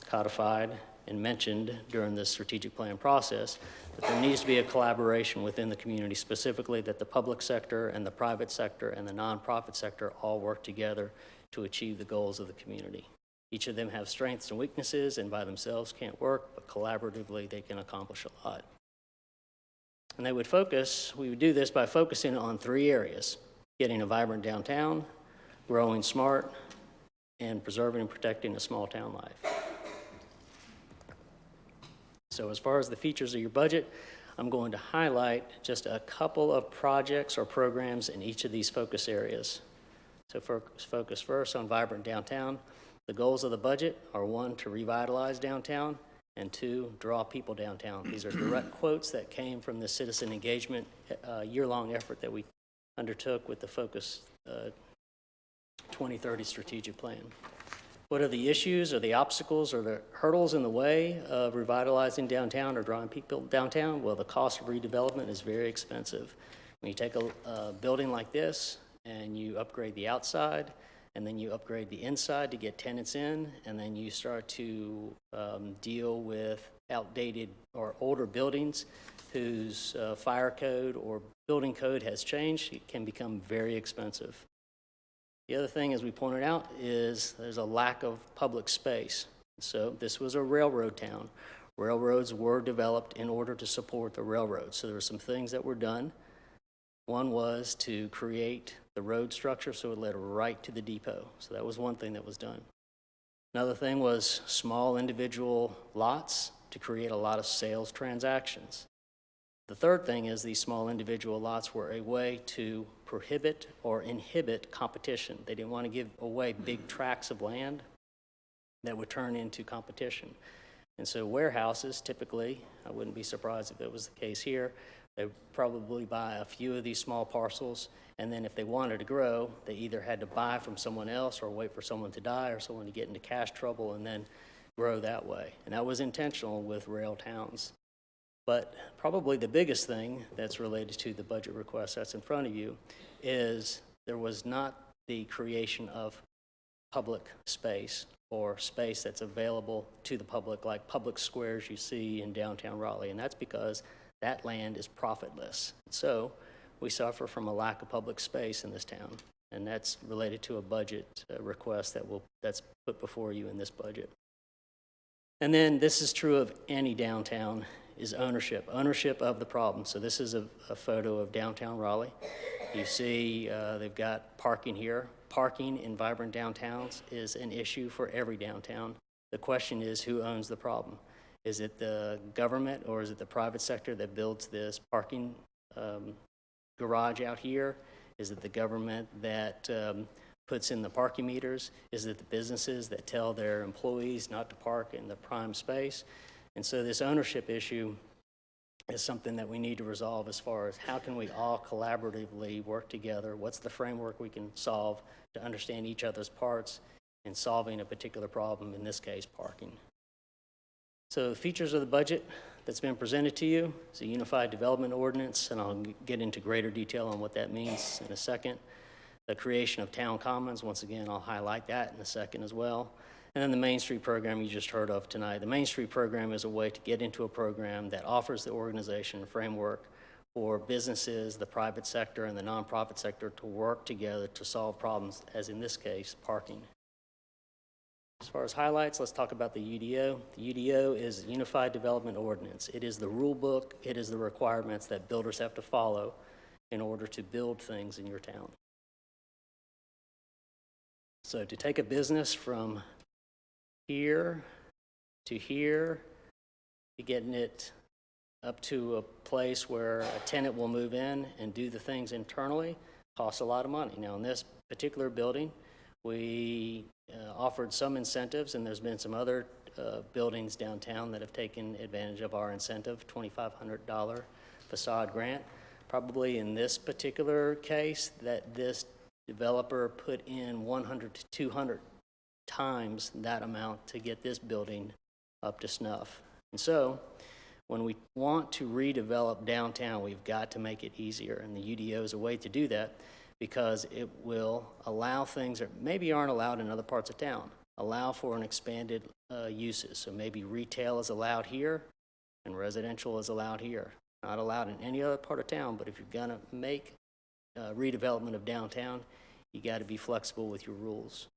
codified and mentioned during the strategic plan process that there needs to be a collaboration within the community, specifically that the public sector and the private sector and the nonprofit sector all work together to achieve the goals of the community. Each of them have strengths and weaknesses and by themselves can't work, but collaboratively they can accomplish a lot. And we would do this by focusing on 3 areas: getting a vibrant downtown, growing smart, and preserving and protecting a small town life. So as far as the features of your budget, I'm going to highlight just a couple of projects or programs in each of these focus areas. So focus first on vibrant downtown. The goals of the budget are 1, to revitalize downtown, and 2, draw people downtown. These are direct quotes that came from the citizen engagement year-long effort that we undertook with the Focus 2030 strategic plan. What are the issues or the obstacles or the hurdles in the way of revitalizing downtown or drawing people downtown? Well, the cost of redevelopment is very expensive. When you take a building like this and you upgrade the outside, and then you upgrade the inside to get tenants in, and then you start to deal with outdated or older buildings whose fire code or building code has changed, it can become very expensive. The other thing, as we pointed out, is there's a lack of public space. So this was a railroad town. Railroads were developed in order to support the railroad. So there were some things that were done. One was to create the road structure so it led right to the depot. So that was one thing that was done. Another thing was small individual lots to create a lot of sales transactions. The third thing is these small individual lots were a way to prohibit or inhibit competition. They didn't want to give away big tracts of land that would turn into competition. And so warehouses, typically, I wouldn't be surprised if it was the case here, they would probably buy a few of these small parcels, and then if they wanted to grow, they either had to buy from someone else or wait for someone to die or someone to get into cash trouble and then grow that way. And that was intentional with rail towns. But probably the biggest thing that's related to the budget request that's in front of you is there was not the creation of public space or space that's available to the public, like public squares you see in downtown Raleigh. And that's because that land is profitless. So we suffer from a lack of public space in this town. And that's related to a budget request that's put before you in this budget. And then this is true of any downtown, is ownership of the problem. So this is a photo of downtown Raleigh. You see they've got parking here. Parking in vibrant downtowns is an issue for every downtown. The question is, who owns the problem? Is it the government or is it the private sector that builds this parking garage out here? Is it the government that puts in the parking meters? Is it the businesses that tell their employees not to park in the prime space? And so this ownership issue is something that we need to resolve as far as how can we all collaboratively work together? What's the framework we can solve to understand each other's parts in solving a particular problem, in this case, parking? So the features of the budget that's been presented to you is a unified development ordinance, and I'll get into greater detail on what that means in a second. The creation of town commons, once again, I'll highlight that in a second as well. And then the Main Street program you just heard of tonight. The Main Street program is a way to get into a program that offers the organization a framework for businesses, the private sector, and the nonprofit sector to work together to solve problems, as in this case, parking. As far as highlights, let's talk about the UDO. The UDO is Unified Development Ordinance. It is the rule book, it is the requirements that builders have to follow in order to build things in your town. So to take a business from here to here, to getting it up to a place where a tenant will move in and do the things internally costs a lot of money. Now, in this particular building, we offered some incentives, and there's been some other buildings downtown that have taken advantage of our incentive, $2,500 facade grant. Probably in this particular case, that this developer put in 100 to 200 times that amount to get this building up to snuff. And so, when we want to redevelop downtown, we've got to make it easier, and the UDO is a way to do that because it will allow things that maybe aren't allowed in other parts of town, allow for an expanded uses. So maybe retail is allowed here and residential is allowed here. Not allowed in any other part of town, but if you're gonna make redevelopment of downtown, you gotta be flexible with your rules.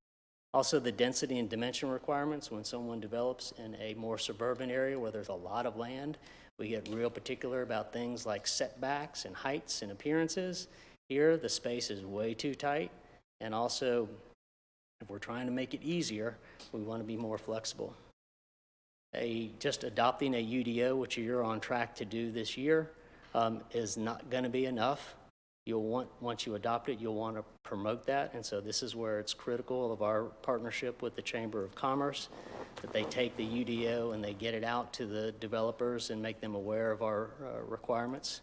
Also, the density and dimension requirements, when someone develops in a more suburban area where there's a lot of land, we get real particular about things like setbacks and heights and appearances. Here, the space is way too tight, and also, if we're trying to make it easier, we want to be more flexible. Just adopting a UDO, which you're on track to do this year, is not going to be enough. Once you adopt it, you'll want to promote that, and so this is where it's critical of our partnership with the Chamber of Commerce, that they take the UDO and they get it out to the developers and make them aware of our requirements.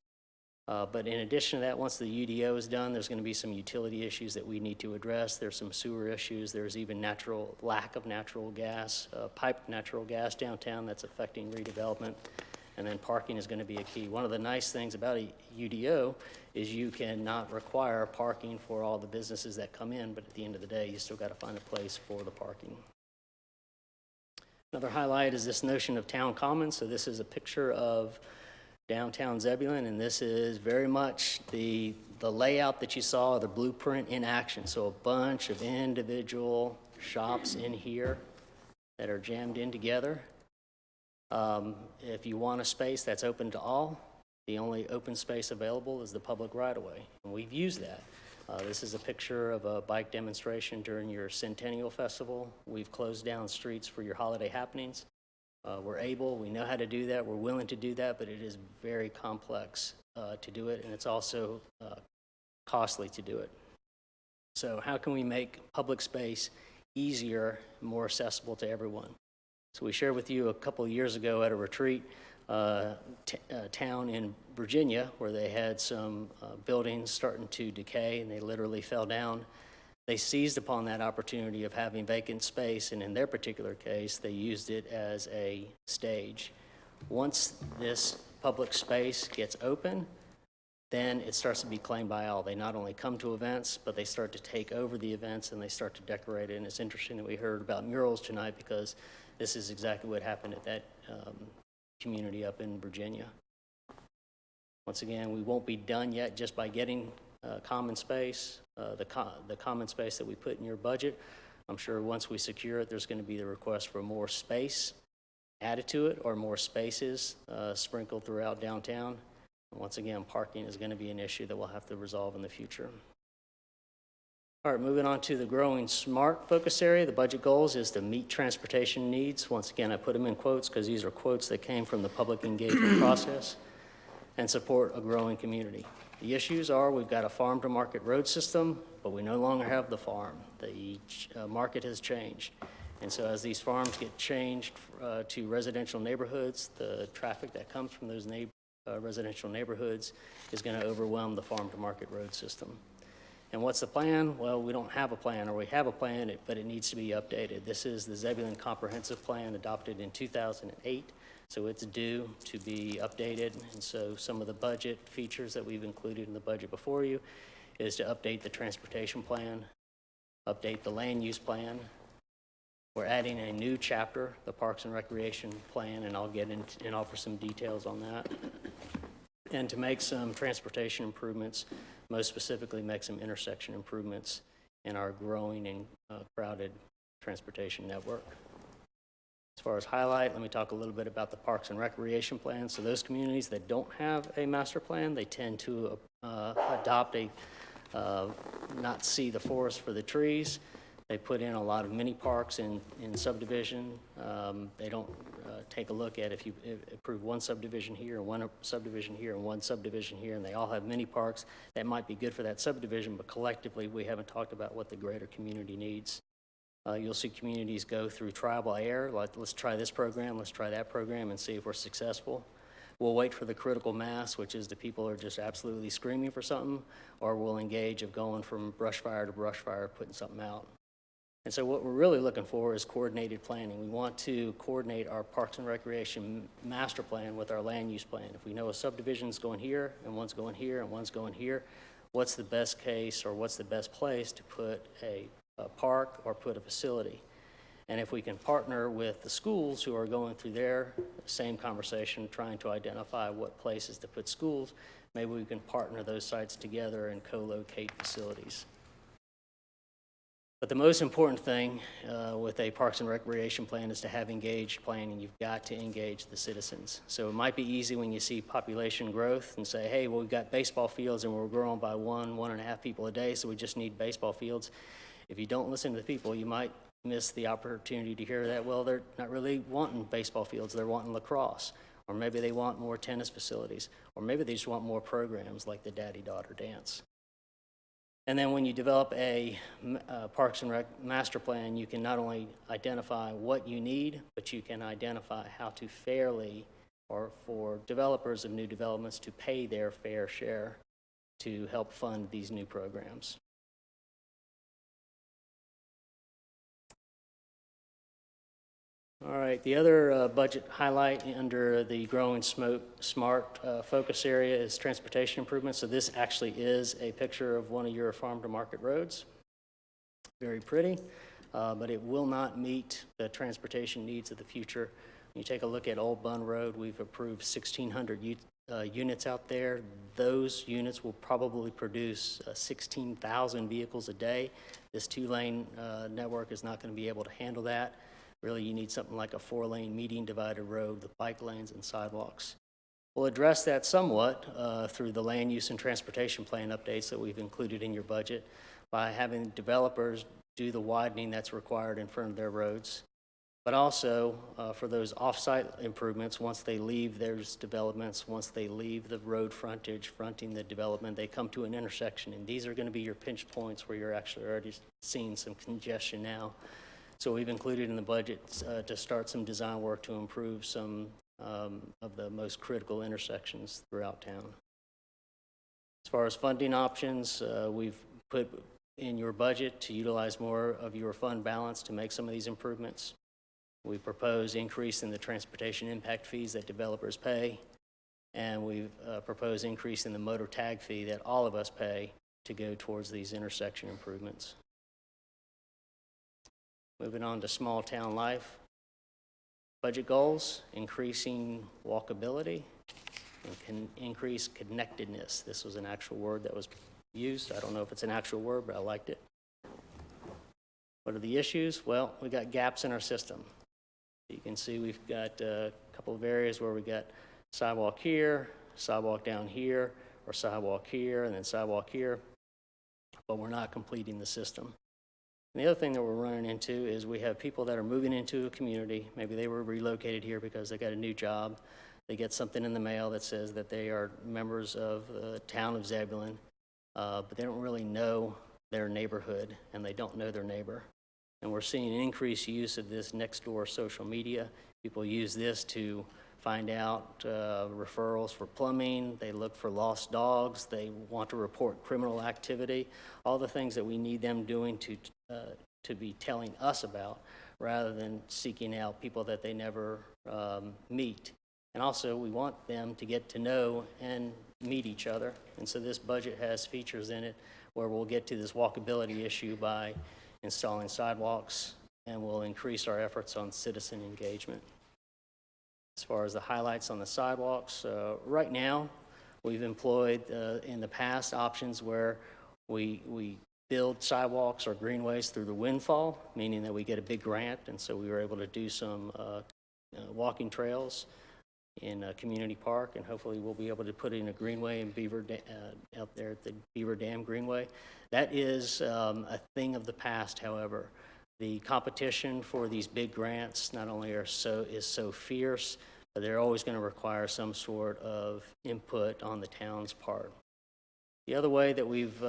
But in addition to that, once the UDO is done, there's going to be some utility issues that we need to address. There's some sewer issues. There's even lack of natural gas, piped natural gas downtown that's affecting redevelopment. And then parking is going to be a key. One of the nice things about a UDO is you cannot require parking for all the businesses that come in, but at the end of the day, you still got to find a place for the parking. Another highlight is this notion of town commons. So this is a picture of downtown Zebulon, and this is very much the layout that you saw, the blueprint in action. So a bunch of individual shops in here that are jammed in together. If you want a space that's open to all, the only open space available is the public right-of-way, and we've used that. This is a picture of a bike demonstration during your Centennial Festival. We've closed down streets for your holiday happenings. We know how to do that, we're willing to do that, but it is very complex to do it, and it's also costly to do it. So how can we make public space easier, more accessible to everyone? So we shared with you a couple of years ago at a retreat, town in Virginia, where they had some buildings starting to decay, and they literally fell down. They seized upon that opportunity of having vacant space, and in their particular case, they used it as a stage. Once this public space gets open, then it starts to be claimed by all. They not only come to events, but they start to take over the events and they start to decorate it. And it's interesting that we heard about murals tonight because this is exactly what happened at that community up in Virginia. Once again, we won't be done yet just by getting common space, the common space that we put in your budget. I'm sure once we secure it, there's going to be the request for more space added to it or more spaces sprinkled throughout downtown. And once again, parking is going to be an issue that we'll have to resolve in the future. All right, moving on to the growing smart focus area. The budget goals is to meet transportation needs. Once again, I put them in quotes because these are quotes that came from the public engagement process, and support a growing community. The issues are we've got a farm-to-market road system, but we no longer have the farm. The market has changed. And so as these farms get changed to residential neighborhoods, the traffic that comes from those residential neighborhoods is going to overwhelm the farm-to-market road system. And what's the plan? Well, we don't have a plan, or we have a plan, but it needs to be updated. This is the Zebulon Comprehensive Plan adopted in 2008, so it's due to be updated. And so some of the budget features that we've included in the budget before you is to update the transportation plan, update the land use plan. We're adding a new chapter, the Parks and Recreation Plan, and I'll get into and offer some details on that. And to make some transportation improvements, most specifically make some intersection improvements in our growing and crowded transportation network. As far as highlight, let me talk a little bit about the Parks and Recreation Plan. So those communities that don't have a master plan, they tend to adopt a not see the forest for the trees. They put in a lot of mini parks in subdivision. They don't take a look at if you approve one subdivision here, one subdivision here, and one subdivision here, and they all have mini parks. That might be good for that subdivision, but collectively, we haven't talked about what the greater community needs. You'll see communities go through trial by error, like let's try this program, let's try that program, and see if we're successful. We'll wait for the critical mass, which is the people are just absolutely screaming for something, or we'll engage of going from brush fire to brush fire, putting something out. And so what we're really looking for is coordinated planning. We want to coordinate our Parks and Recreation master plan with our land use plan. If we know a subdivision's going here, and one's going here, and one's going here, what's the best case or what's the best place to put a park or put a facility? And if we can partner with the schools who are going through their same conversation, trying to identify what places to put schools, maybe we can partner those sites together and co-locate facilities. But the most important thing with a Parks and Recreation Plan is to have engaged planning. You've got to engage the citizens. So it might be easy when you see population growth and say, hey, well, we've got baseball fields and we're growing by 1.5 people a day, so we just need baseball fields. If you don't listen to the people, you might miss the opportunity to hear that, well, they're not really wanting baseball fields, they're wanting lacrosse. Or maybe they want more tennis facilities. Or maybe they just want more programs like the daddy-daughter dance. And then when you develop a Parks and Rec master plan, you can not only identify what you need, but you can identify how to fairly, or for developers of new developments, to pay their fair share to help fund these new programs. All right, the other budget highlight under the Growing Smart focus area is transportation improvements. So this actually is a picture of one of your farm-to-market roads. Very pretty, but it will not meet the transportation needs of the future. When you take a look at Old Bun Road, we've approved 1,600 units out there. Those units will probably produce 16,000 vehicles a day. This two-lane network is not going to be able to handle that. Really, you need something like a 4-lane median divided road with bike lanes and sidewalks. We'll address that somewhat through the land use and transportation plan updates that we've included in your budget by having developers do the widening that's required in front of their roads. But also for those off-site improvements, once they leave those developments, once they leave the road frontage, fronting the development, they come to an intersection. And these are going to be your pinch points where you're actually already seeing some congestion now. So we've included in the budget to start some design work to improve some of the most critical intersections throughout town. As far as funding options, we've put in your budget to utilize more of your fund balance to make some of these improvements. We propose increase in the transportation impact fees that developers pay, and we've proposed increase in the motor tag fee that all of us pay to go towards these intersection improvements. Moving on to small town life. Budget goals, increasing walkability and can increase connectedness. This was an actual word that was used. I don't know if it's an actual word, but I liked it. What are the issues? Well, we got gaps in our system. You can see we've got a couple of areas where we got sidewalk here, sidewalk down here, or sidewalk here, and then sidewalk here, but we're not completing the system. And the other thing that we're running into is we have people that are moving into a community. Maybe they were relocated here because they got a new job. They get something in the mail that says that they are members of the town of Zebulon, but they don't really know their neighborhood, and they don't know their neighbor. And we're seeing an increased use of this next door social media. People use this to find out referrals for plumbing. They look for lost dogs. They want to report criminal activity, all the things that we need them doing to be telling us about rather than seeking out people that they never meet. And also, we want them to get to know and meet each other. And so this budget has features in it where we'll get to this walkability issue by installing sidewalks, and we'll increase our efforts on citizen engagement. As far as the highlights on the sidewalks, right now, we've employed in the past options where we build sidewalks or greenways through the windfall, meaning that we get a big grant, and so we were able to do some walking trails in a community park, and hopefully we'll be able to put in a greenway in out there at the Beaver Dam Greenway. That is a thing of the past, however. The competition for these big grants not only is so fierce, but they're always going to require some sort of input on the town's part. The other way that we've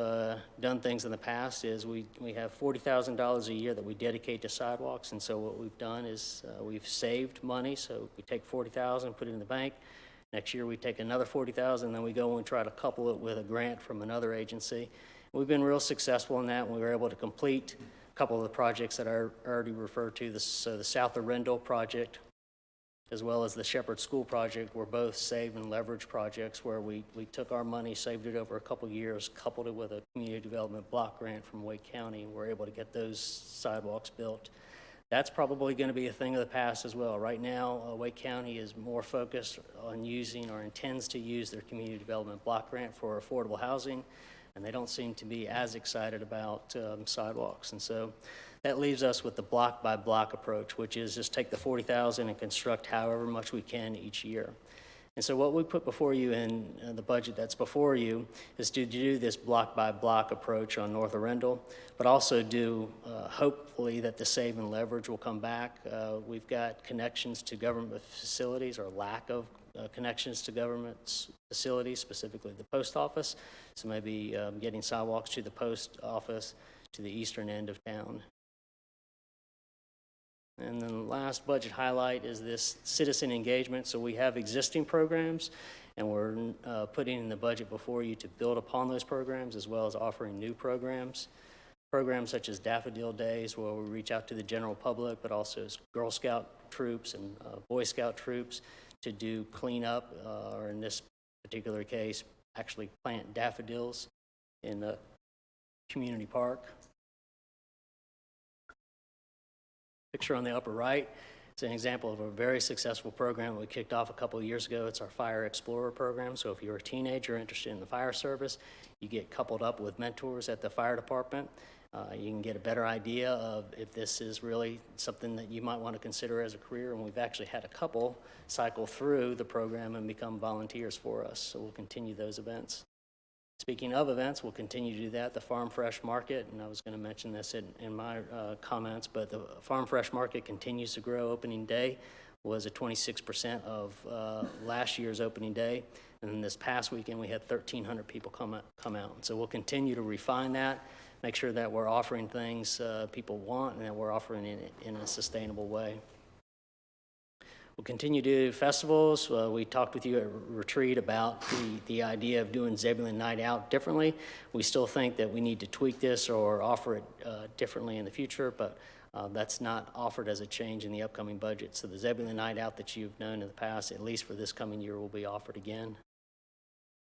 done things in the past is we have $40,000 a year that we dedicate to sidewalks, and so what we've done is we've saved money. So we take $40,000, put it in the bank. Next year we take another $40,000, then we go and try to couple it with a grant from another agency. We've been real successful in that, and we were able to complete a couple of the projects that I already referred to. The South Arundel project, as well as the Shepherd School project, were both save and leverage projects where we took our money, saved it over a couple years, coupled it with a community development block grant from Wake County, and we're able to get those sidewalks built. That's probably going to be a thing of the past as well. Right now, Wake County is more focused on using or intends to use their community development block grant for affordable housing, and they don't seem to be as excited about sidewalks. And so that leaves us with the block-by-block approach, which is just take the $40,000 and construct however much we can each year. And so what we put before you in the budget that's before you is to do this block-by-block approach on North Arundel, but also do, hopefully, that the save and leverage will come back. We've got connections to government facilities, or lack of connections to government facilities, specifically the post office. So maybe getting sidewalks to the post office to the eastern end of town. And then the last budget highlight is this citizen engagement. So we have existing programs, and we're putting in the budget before you to build upon those programs, as well as offering new programs. Programs such as Daffodil Days, where we reach out to the general public, but also Girl Scout troops and Boy Scout troops to do cleanup, or in this particular case, actually plant daffodils in the community park. Picture on the upper right, it's an example of a very successful program we kicked off a couple of years ago. It's our Fire Explorer program. So if you're a teenager interested in the fire service, you get coupled up with mentors at the fire department. You can get a better idea of if this is really something that you might want to consider as a career, and we've actually had a couple cycle through the program and become volunteers for us, so we'll continue those events. Speaking of events, we'll continue to do that. The Farm Fresh Market, and I was going to mention this in my comments, but the Farm Fresh Market continues to grow. Opening day was at 26% of last year's opening day, and then this past weekend we had 1,300 people come out. So we'll continue to refine that, make sure that we're offering things people want, and that we're offering it in a sustainable way. We'll continue to do festivals. We talked with you at retreat about the idea of doing Zebulon Night Out differently. We still think that we need to tweak this or offer it differently in the future, but that's not offered as a change in the upcoming budget. So the Zebulon Night Out that you've known in the past, at least for this coming year, will be offered again.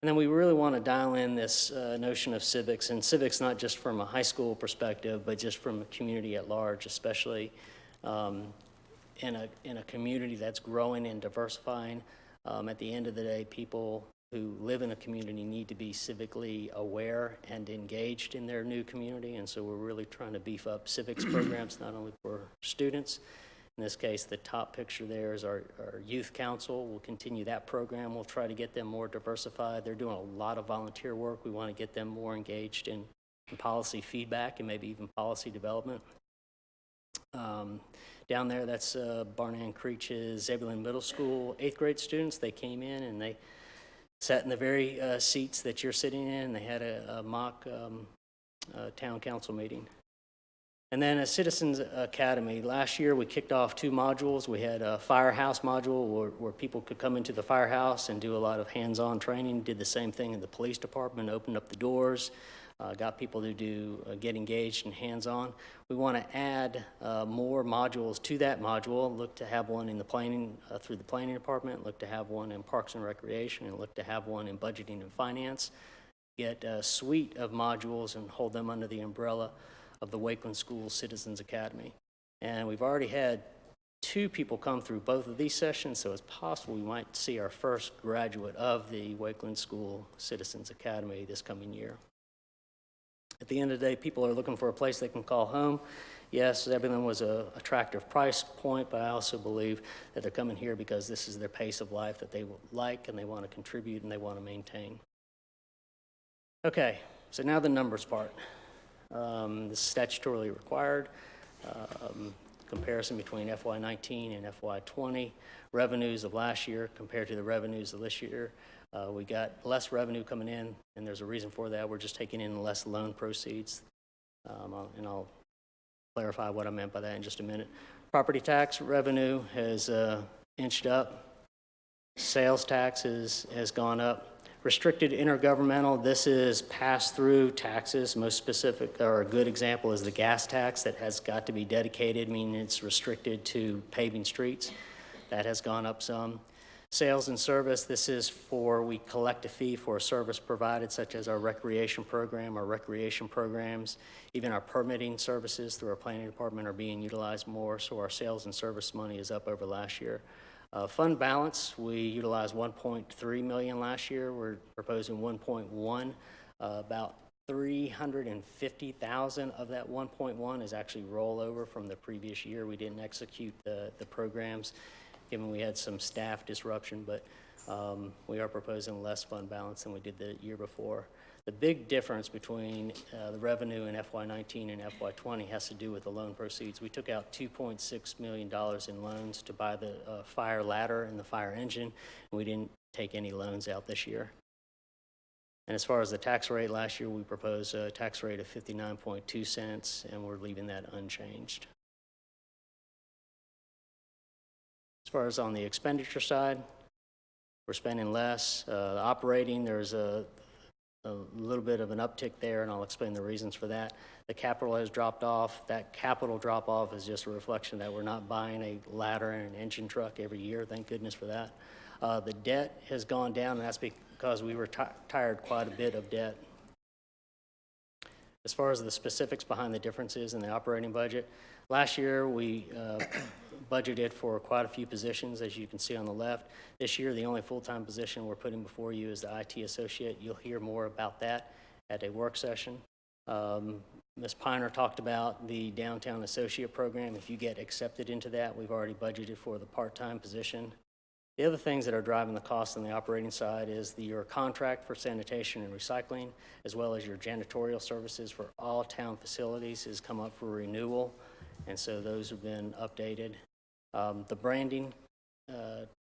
And then we really want to dial in this notion of civics, and civics not just from a high school perspective, but just from a community at large, especially in a community that's growing and diversifying. At the end of the day, people who live in a community need to be civically aware and engaged in their new community, and so we're really trying to beef up civics programs, not only for students. In this case, the top picture there is our youth council. We'll continue that program. We'll try to get them more diversified. They're doing a lot of volunteer work. We want to get them more engaged in policy feedback and maybe even policy development. Down there, that's Barnett Creech's Zebulon Middle School 8th grade students. They came in and they sat in the very seats that you're sitting in. They had a mock town council meeting. And then a Citizens Academy. Last year, we kicked off 2 modules. We had a firehouse module where people could come into the firehouse and do a lot of hands-on training. Did the same thing in the police department, opened up the doors. got people to get engaged and hands-on. We want to add more modules to that module, look to have one in the planning, through the planning department, look to have one in Parks and Recreation, and look to have one in budgeting and finance. Get a suite of modules and hold them under the umbrella of the Wakeland School Citizens Academy. And we've already had 2 people come through both of these sessions, so it's possible we might see our first graduate of the Wakeland School Citizens Academy this coming year. At the end of the day, people are looking for a place they can call home. Yes, Zebulon was an attractive price point, but I also believe that they're coming here because this is their pace of life that they like and they want to contribute and they want to maintain. Okay, so now the numbers part. This is statutorily required. Comparison between FY19 and FY20. Revenues of last year compared to the revenues of this year. We got less revenue coming in, and there's a reason for that. We're just taking in less loan proceeds. I'll clarify what I meant by that in just a minute. Property tax revenue has inched up. Sales tax has gone up. Restricted intergovernmental, this is pass-through taxes. Most specific, or a good example, is the gas tax that has got to be dedicated, meaning it's restricted to paving streets. That has gone up some. Sales and service, this is for, we collect a fee for a service provided, such as our recreation program, our recreation programs, even our permitting services through our planning department are being utilized more, so our sales and service money is up over last year. Fund balance, we utilized $1.3 million last year. We're proposing 1.1. About 350,000 of that 1.1 is actually rollover from the previous year. We didn't execute the programs, given we had some staff disruption, but we are proposing less fund balance than we did the year before. The big difference between the revenue in FY19 and FY20 has to do with the loan proceeds. We took out $2.6 million in loans to buy the fire ladder and the fire engine, and we didn't take any loans out this year. And as far as the tax rate, last year we proposed a tax rate of 59.2 cents, and we're leaving that unchanged. As far as on the expenditure side, we're spending less. Operating, there's a little bit of an uptick there, and I'll explain the reasons for that. The capital has dropped off. That capital drop-off is just a reflection that we're not buying a ladder and an engine truck every year. Thank goodness for that. The debt has gone down, and that's because we retired quite a bit of debt. As far as the specifics behind the differences in the operating budget, last year we budgeted for quite a few positions, as you can see on the left. This year, the only full-time position we're putting before you is the IT associate. You'll hear more about that at a work session. Ms. Piner talked about the downtown associate program. If you get accepted into that, we've already budgeted for the part-time position. The other things that are driving the cost on the operating side is your contract for sanitation and recycling, as well as your janitorial services for all town facilities has come up for renewal, and so those have been updated. The branding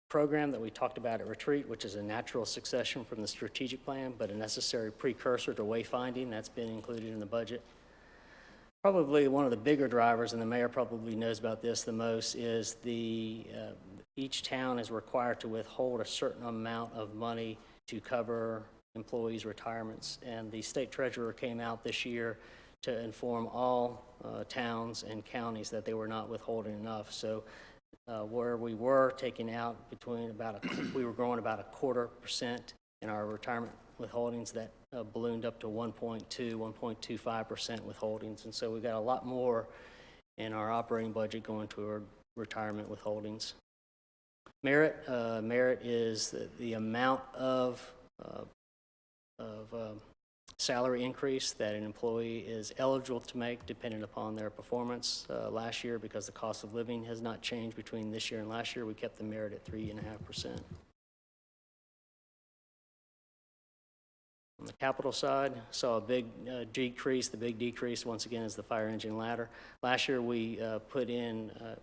program that we talked about at retreat, which is a natural succession from the strategic plan, but a necessary precursor to wayfinding, that's been included in the budget. Probably one of the bigger drivers, and the mayor probably knows about this the most, is each town is required to withhold a certain amount of money to cover employees' retirements. And the state treasurer came out this year to inform all towns and counties that they were not withholding enough. So where we were taking out we were growing about 0.25% in our retirement withholdings, that ballooned up to 1.25% withholdings. And so we got a lot more in our operating budget going toward retirement withholdings. Merit is the amount of salary increase that an employee is eligible to make depending upon their performance. Last year, because the cost of living has not changed between this year and last year, we kept the merit at 3.5%. On the capital side, saw a big decrease. The big decrease, once again, is the fire engine ladder. Last year, we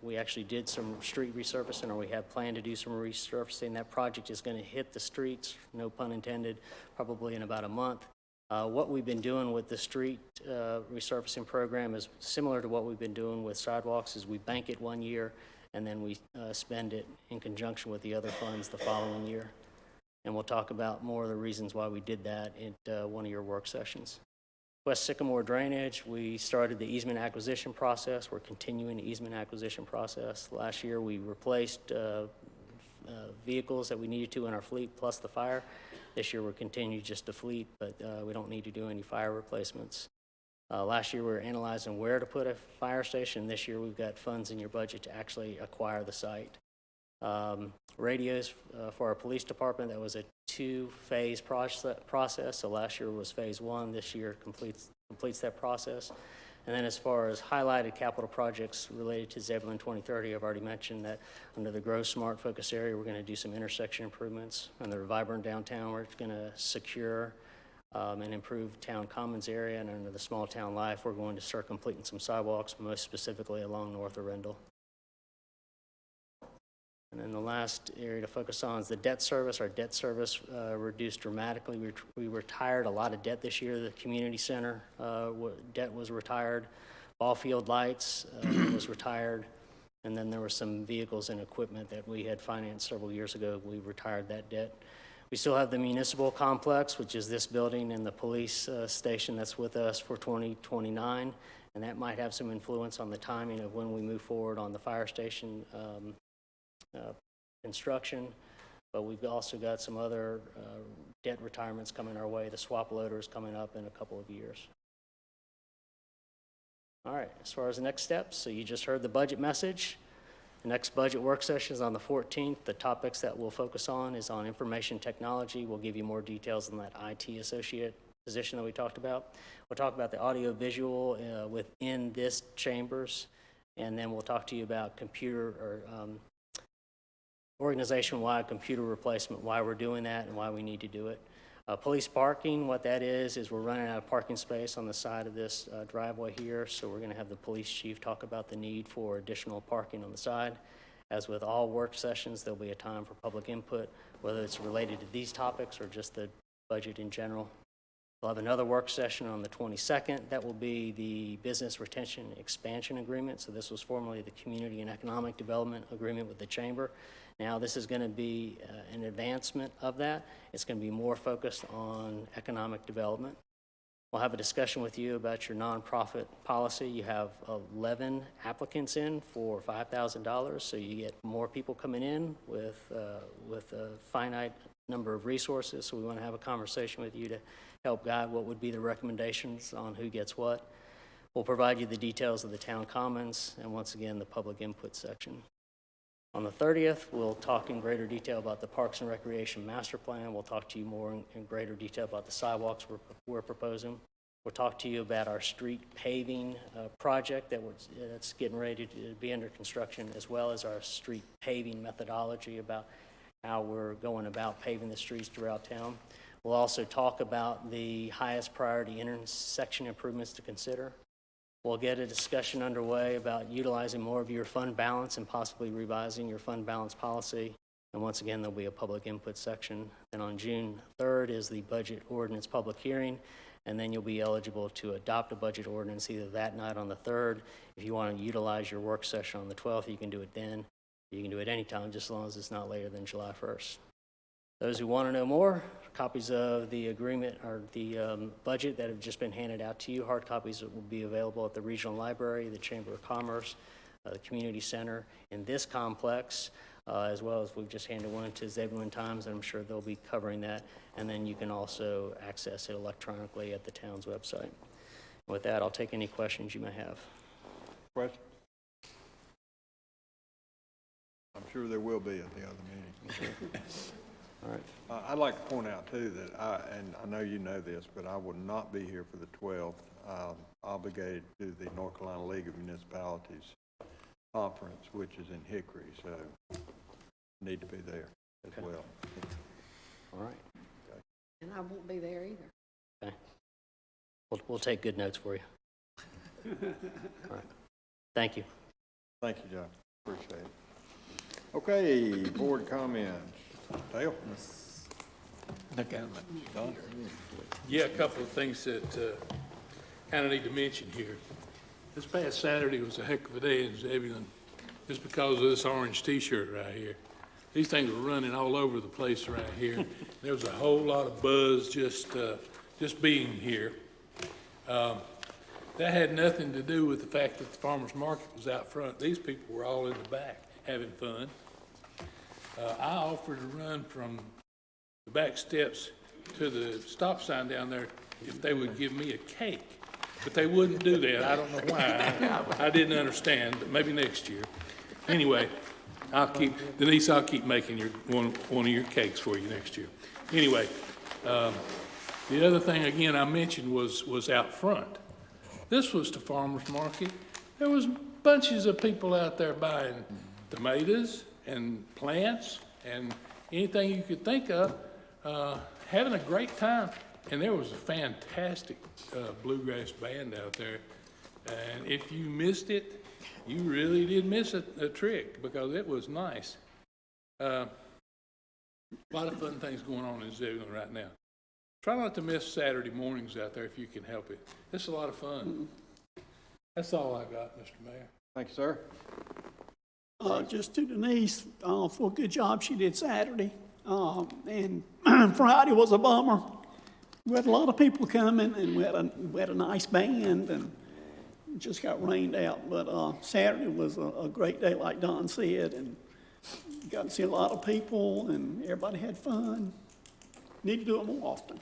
we actually did some street resurfacing, or we have planned to do some resurfacing. That project is going to hit the streets, no pun intended, probably in about a month. What we've been doing with the street resurfacing program is similar to what we've been doing with sidewalks, is we bank it 1 year, and then we spend it in conjunction with the other funds the following year. And we'll talk about more of the reasons why we did that at one of your work sessions. West Sycamore Drainage, we started the easement acquisition process. We're continuing the easement acquisition process. Last year, we replaced vehicles that we needed to in our fleet, plus the fire. This year, we're continuing just the fleet, but we don't need to do any fire replacements. Last year, we were analyzing where to put a fire station. This year, we've got funds in your budget to actually acquire the site. Radios for our police department, that was a two-phase process. So last year was phase one. This year completes that process. And then as far as highlighted capital projects related to Zebulon 2030, I've already mentioned that under the Grow Smart focus area, we're going to do some intersection improvements. Under Vibrant Downtown, we're going to secure and improve town commons area. And under the Small Town Life, we're going to start completing some sidewalks, most specifically along North Arundel. And then the last area to focus on is the debt service. Our debt service reduced dramatically. We retired a lot of debt this year. The community center debt was retired. Ball field lights was retired. And then there were some vehicles and equipment that we had financed several years ago. We retired that debt. We still have the municipal complex, which is this building, and the police station that's with us for 2029. And that might have some influence on the timing of when we move forward on the fire station construction, but we've also got some other debt retirements coming our way. The swap loader is coming up in a couple of years. All right, as far as the next steps, so you just heard the budget message. The next budget work session is on the 14th. The topics that we'll focus on is on information technology. We'll give you more details on that IT associate position that we talked about. We'll talk about the audio visual within this chambers, and then we'll talk to you about computer or organization-wide computer replacement, why we're doing that and why we need to do it. Police parking, what that is we're running out of parking space on the side of this driveway here, so we're going to have the police chief talk about the need for additional parking on the side. As with all work sessions, there'll be a time for public input, whether it's related to these topics or just the budget in general. We'll have another work session on the 22nd. That will be the Business Retention Expansion Agreement. So this was formerly the Community and Economic Development Agreement with the Chamber. Now this is going to be an advancement of that. It's going to be more focused on economic development. We'll have a discussion with you about your nonprofit policy. You have 11 applicants in for $5,000, so you get more people coming in with a finite number of resources. So we want to have a conversation with you to help guide what would be the recommendations on who gets what. We'll provide you the details of the town commons and once again the public input section. On the 30th, we'll talk in greater detail about the Parks and Recreation Master Plan. We'll talk to you more in greater detail about the sidewalks we're proposing. We'll talk to you about our street paving project that's getting ready to be under construction, as well as our street paving methodology about how we're going about paving the streets throughout town. We'll also talk about the highest priority intersection improvements to consider. We'll get a discussion underway about utilizing more of your fund balance and possibly revising your fund balance policy. And once again, there'll be a public input section. Then on June 3rd is the budget ordinance public hearing, and then you'll be eligible to adopt a budget ordinance either that night on the 3rd. If you want to utilize your work session on the 12th, you can do it then. You can do it anytime, just as long as it's not later than July 1st. Those who want to know more, copies of the agreement or the budget that have just been handed out to you, hard copies will be available at the Regional Library, the Chamber of Commerce, the Community Center in this complex, as well as we've just handed one to Zebulon Times, and I'm sure they'll be covering that. And then you can also access it electronically at the town's website. With that, I'll take any questions you may have. Questions? I'm sure there will be at the other meeting. All right. I'd like to point out, too, that and I know you know this, but I will not be here for the 12th. Obligated to the North Carolina League of Municipalities conference, which is in Hickory, so need to be there as well. All right. And I won't be there either. Okay. We'll take good notes for you. All right. Thank you. Thank you, John. Appreciate it. Okay, board comments. Dale? Yeah, a couple of things that kind of need to mention here. This past Saturday was a heck of a day in Zebulon, just because of this orange T-shirt right here. These things were running all over the place right here. There was a whole lot of buzz just being here. That had nothing to do with the fact that the farmer's market was out front. These people were all in the back having fun. I offered to run from the back steps to the stop sign down there if they would give me a cake. But they wouldn't do that. I don't know why. I didn't understand, but maybe next year. Anyway, Denise, I'll keep making one of your cakes for you next year. Anyway, the other thing, again, I mentioned was out front. This was the farmer's market. There was bunches of people out there buying tomatoes and plants and anything you could think of, having a great time. And there was a fantastic bluegrass band out there. And if you missed it, you really did miss a trick because it was nice. A lot of fun things going on in Zebulon right now. Try not to miss Saturday mornings out there if you can help it. It's a lot of fun. That's all I got, Mr. Mayor. Thank you, sir. Just to Denise, for a good job she did Saturday. And Friday was a bummer. We had a lot of people coming, and we had a nice band, and it just got rained out. But Saturday was a great day, like Don said, and got to see a lot of people, and everybody had fun. Need to do it more often.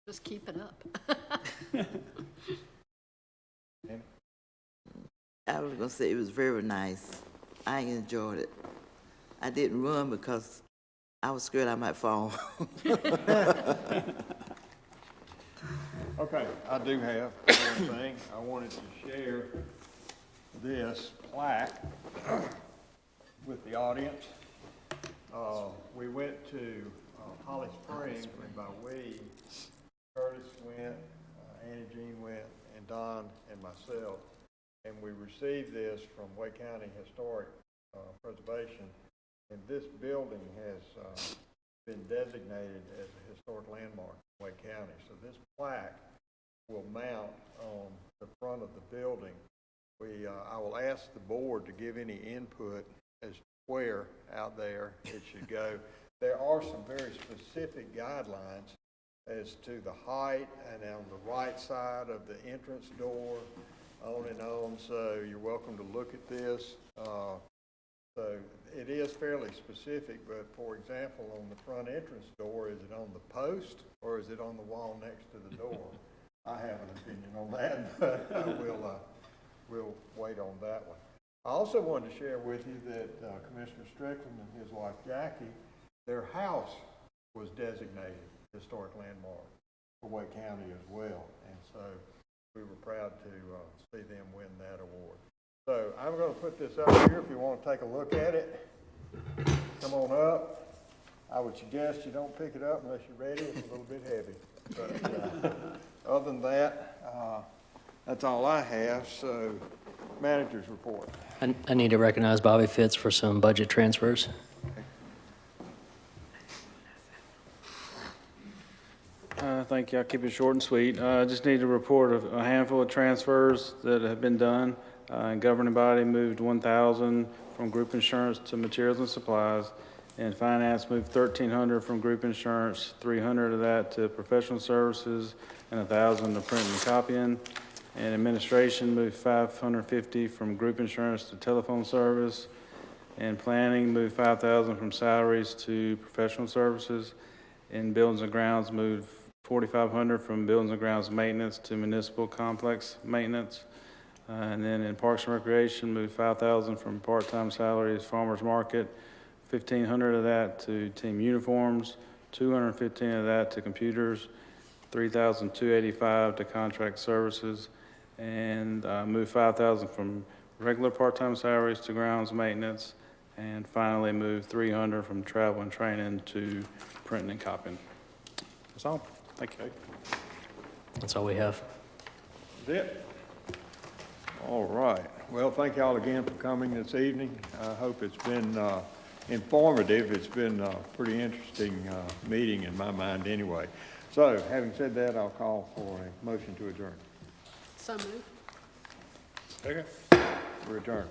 Just keep it up. I was going to say it was very nice. I enjoyed it. I didn't run because I was scared I might fall. Okay, I do have one thing. I wanted to share this plaque with the audience. We went to Holly Springs, and by we, Curtis went, Annie Jean went, and Don and myself, and we received this from Wake County Historic Preservation, and this building has been designated as a historic landmark in Wake County. So this plaque will mount on the front of the building. I will ask the board to give any input as to where out there it should go. There are some very specific guidelines as to the height and on the right side of the entrance door, on and on. So you're welcome to look at this. So it is fairly specific, but for example, on the front entrance door, is it on the post or is it on the wall next to the door? I have an opinion on that, but we'll wait on that one. I also wanted to share with you that Commissioner Strickland and his wife Jackie, their house was designated historic landmark for Wake County as well, and so we were proud to see them win that award. So I'm going to put this up here if you want to take a look at it. Come on up. I would suggest you don't pick it up unless you're ready. It's a little bit heavy. But other than that, that's all I have. So manager's report. I need to recognize Bobby Fitz for some budget transfers. Thank you. I'll keep it short and sweet. I just need to report a handful of transfers that have been done. Governing body moved 1,000 from group insurance to materials and supplies, and finance moved 1,300 from group insurance, 300 of that to professional services, and 1,000 to print and copying. And administration moved 550 from group insurance to telephone service, and planning moved 5,000 from salaries to professional services. And buildings and grounds moved 4,500 from buildings and grounds maintenance to municipal complex maintenance. And then in Parks and Recreation, moved 5,000 from part-time salaries, farmers market, 1,500 of that to team uniforms, 215 of that to computers, 3,285 to contract services, and moved 5,000 from regular part-time salaries to grounds maintenance, and finally moved 300 from travel and training to printing and copying. That's all. Thank you. That's all we have. That's it. All right. Well, thank y'all again for coming this evening. I hope it's been informative. It's been a pretty interesting meeting in my mind anyway. So having said that, I'll call for a motion to adjourn. So moved. Okay. We're adjourned.